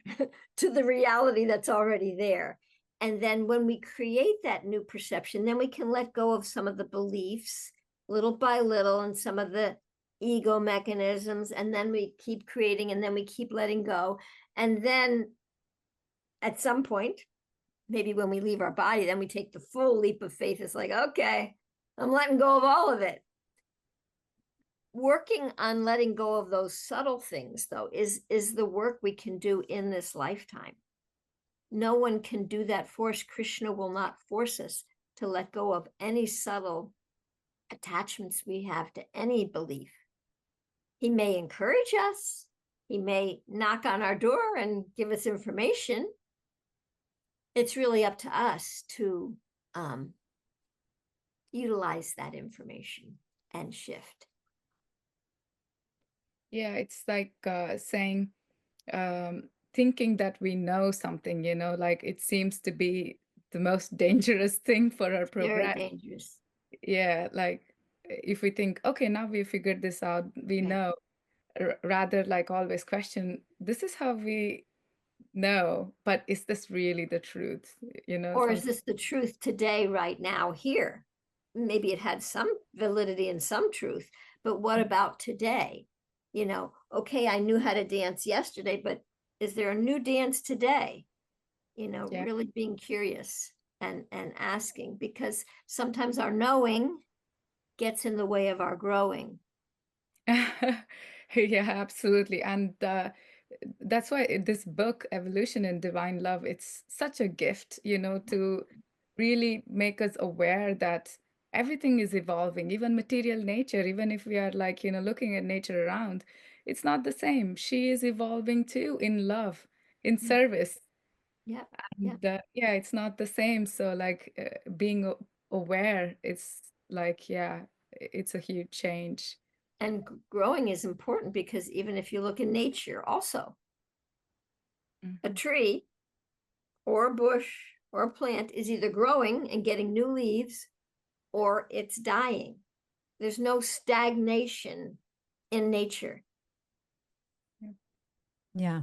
to the reality that's already there. And then when we create that new perception, then we can let go of some of the beliefs little by little and some of the ego mechanisms, and then we keep creating, and then we keep letting go. And then at some point, maybe when we leave our body, then we take the full leap of faith. It's like, okay, I'm letting go of all of it. Working on letting go of those subtle things, though, is the work we can do in this lifetime. No one can do that for us. Krishna will not force us to let go of any subtle attachments we have to any belief. He may encourage us. He may knock on our door and give us information. It's really up to us to utilize that information and shift. Yeah, it's like saying, thinking that we know something, you know, like it seems to be the most dangerous thing for our progress. Very dangerous. Yeah, like if we think, okay, now we figured this out, we know, rather like always question, this is how we know, but is this really the truth? You know, or is this the truth today, right now, here? Maybe it had some validity and some truth, but what about today? You know, okay, I knew how to dance yesterday, but is there a new dance today? You know, Yeah. really being curious and asking, because sometimes our knowing gets in the way of our growing. Yeah, absolutely. And that's why this book, Evolution in Divine Love, it's such a gift, you know, to really make us aware that everything is evolving, even material nature, even if we are like, you know, looking at nature around, it's not the same. She is evolving too in love, in service. Yep. And yeah, it's not the same. So like being aware, it's like, yeah, it's a huge change. And growing is important, because even if you look in nature also, a Mhm. tree or a bush or a plant is either growing and getting new leaves, or it's dying. There's no stagnation in nature. Yeah.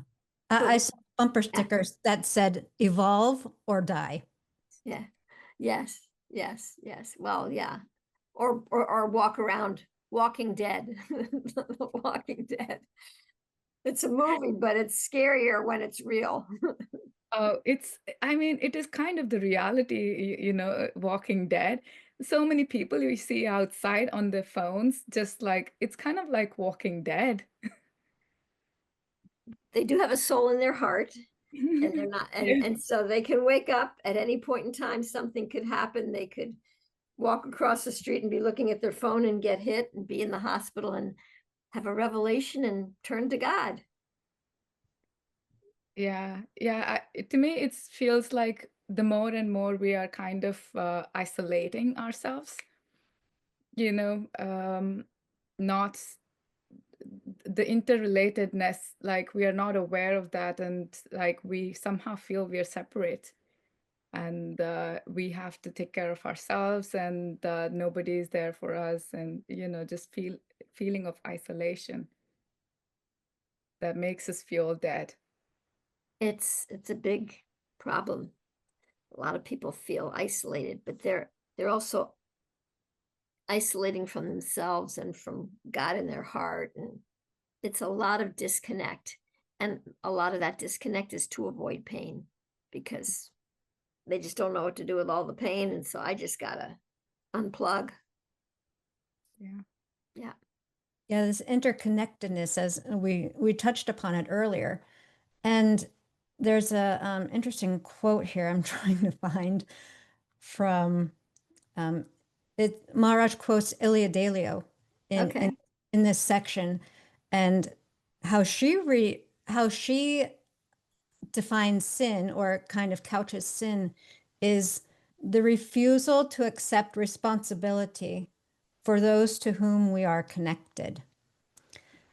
But I saw bumper stickers that said evolve or die. yeah, yes, yes, yes. Well, yeah. Or walk around, Walking Dead. Walking Dead. It's a movie, but it's scarier when it's real. Oh, I mean, it is kind of the reality, you know, Walking Dead. So many people you see outside on their phones, just like, it's kind of like Walking Dead. They do have a soul in their heart, and they're not, Yeah. and so they can wake up at any point in time. Something could happen. They could walk across the street and be looking at their phone and get hit and be in the hospital and have a revelation and turn to God. Yeah, yeah. To me, it feels like the more and more we are kind of isolating ourselves, you know, not the interrelatedness, like we are not aware of that, and like we somehow feel we are separate, and we have to take care of ourselves, and nobody is there for us, and you know, just feeling of isolation that makes us feel dead. It's a big problem. A lot of people feel isolated, but they're also isolating from themselves and from God in their heart. And it's a lot of disconnect. And a lot of that disconnect is to avoid pain, because they just don't know what to do with all the pain. And so I just gotta unplug. Yeah. Yeah. Yeah, this interconnectedness, as we touched upon it earlier. And there's a interesting quote here I'm trying to find from Maharaj quotes Ilia Delio Okay. in this section, and how she defines sin, or kind of couches sin, is the refusal to accept responsibility for those to whom we are connected.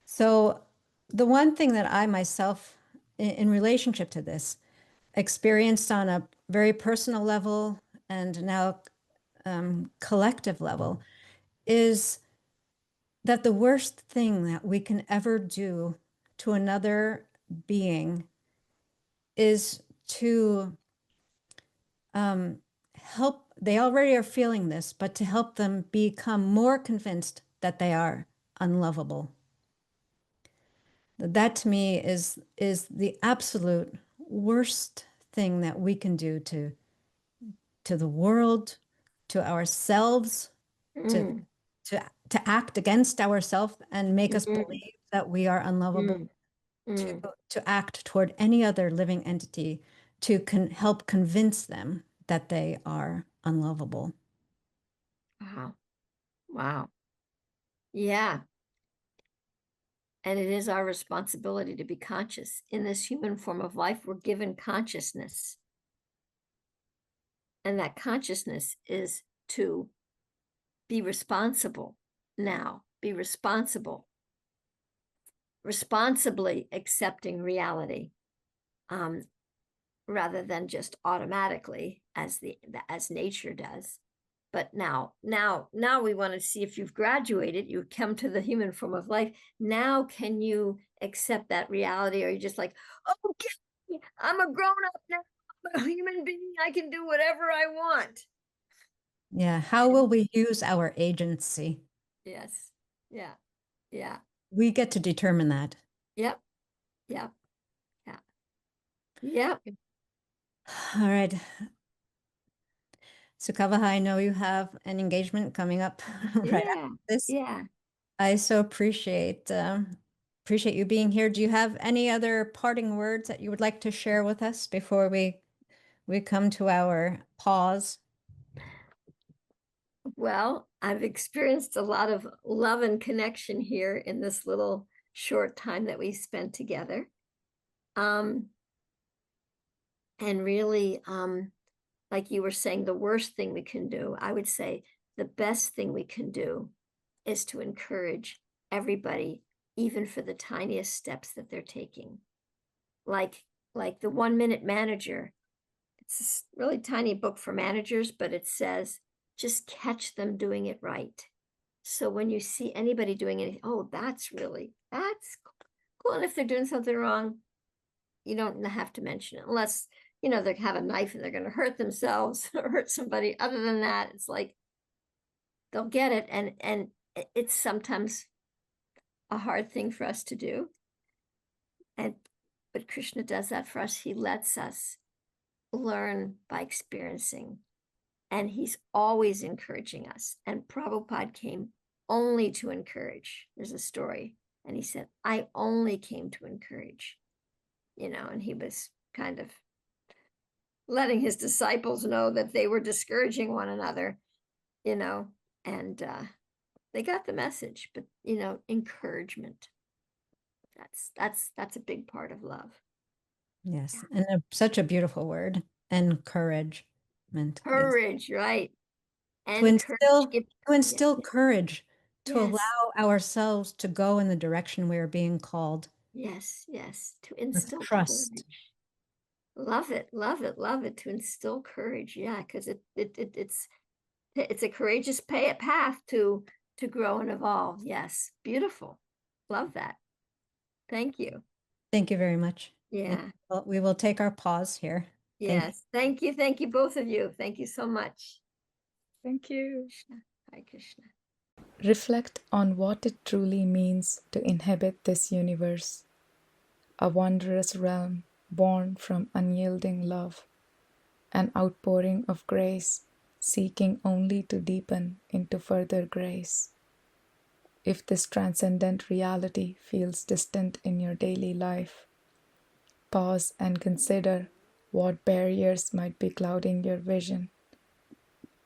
So the one thing that I myself, in relationship to this, experienced on a very personal level and now collective level, is that the worst thing that we can ever do to another being is to help. They already are feeling this, but to help them become more convinced that they are unlovable. That to me is the absolute worst thing that we can do to the world, to ourselves, to act against ourselves and make us believe that we are unlovable, to act toward any other living entity, to help convince them that they are unlovable. Wow. Wow. Yeah. And it is our responsibility to be conscious. In this human form of life, we're given consciousness. And that consciousness is to be responsible now, be responsible, responsibly accepting reality, rather than just automatically as nature does. But now we want to see if you've graduated, you come to the human form of life. Now, can you accept that reality? Or are you just like, okay, I'm a grown up now, I'm a human being, I can do whatever I want? Yeah. How will we use our agency? Yes. Yeah. We get to determine that. Yep. Yep. Yeah. Yeah. All right. Sukhavaha, I know you have an engagement coming up right Yeah. after this. Yeah. I so appreciate you being here. Do you have any other parting words that you would like to share with us before we come to our pause? Well, I've experienced a lot of love and connection here in this little short time that we spent together. And really, like you were saying, the worst thing we can do, I would say the best thing we can do is to encourage everybody, even for the tiniest steps that they're taking. Like the 1 Minute Manager. It's a really tiny book for managers, but it says, just catch them doing it right. So when you see anybody doing it, oh, that's cool. And if they're doing something wrong, you don't have to mention it unless, you know, they have a knife and they're going to hurt themselves or hurt somebody. Other than that, it's like, they'll get it. And it's sometimes a hard thing for us to do. But Krishna does that for us. He lets us learn by experiencing. And he's always encouraging us. And Prabhupada came only to encourage. There's a story. And he said, I only came to encourage. You know, and he was kind of letting his disciples know that they were discouraging one another, you know, and they got the message. But, you know, encouragement. That's a big part of love. Yes, and such a beautiful word, encouragement. Courage, right? To instill courage, to Yes. allow ourselves to go in the direction we are being called. Yes, to With instill trust. courage. Love it, love it, love it. To instill courage, yeah, because it's a courageous path to grow and evolve. Yes, beautiful. Love that. Thank you. Thank you very much. Yeah. Well, we will take our pause here. Yes. Thank you, both of you. Thank you so much. Thank you. Krishna. Hare Krishna. Reflect on what it truly means to inhabit this universe, a wondrous realm born from unyielding love, an outpouring of grace seeking only to deepen into further grace. If this transcendent reality feels distant in your daily life, pause and consider what barriers might be clouding your vision,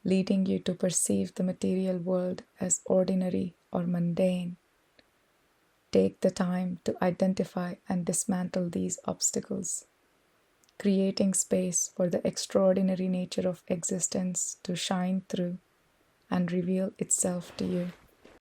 leading you to perceive the material world as ordinary or mundane. Take the time to identify and dismantle these obstacles, creating space for the extraordinary nature of existence to shine through and reveal itself to you.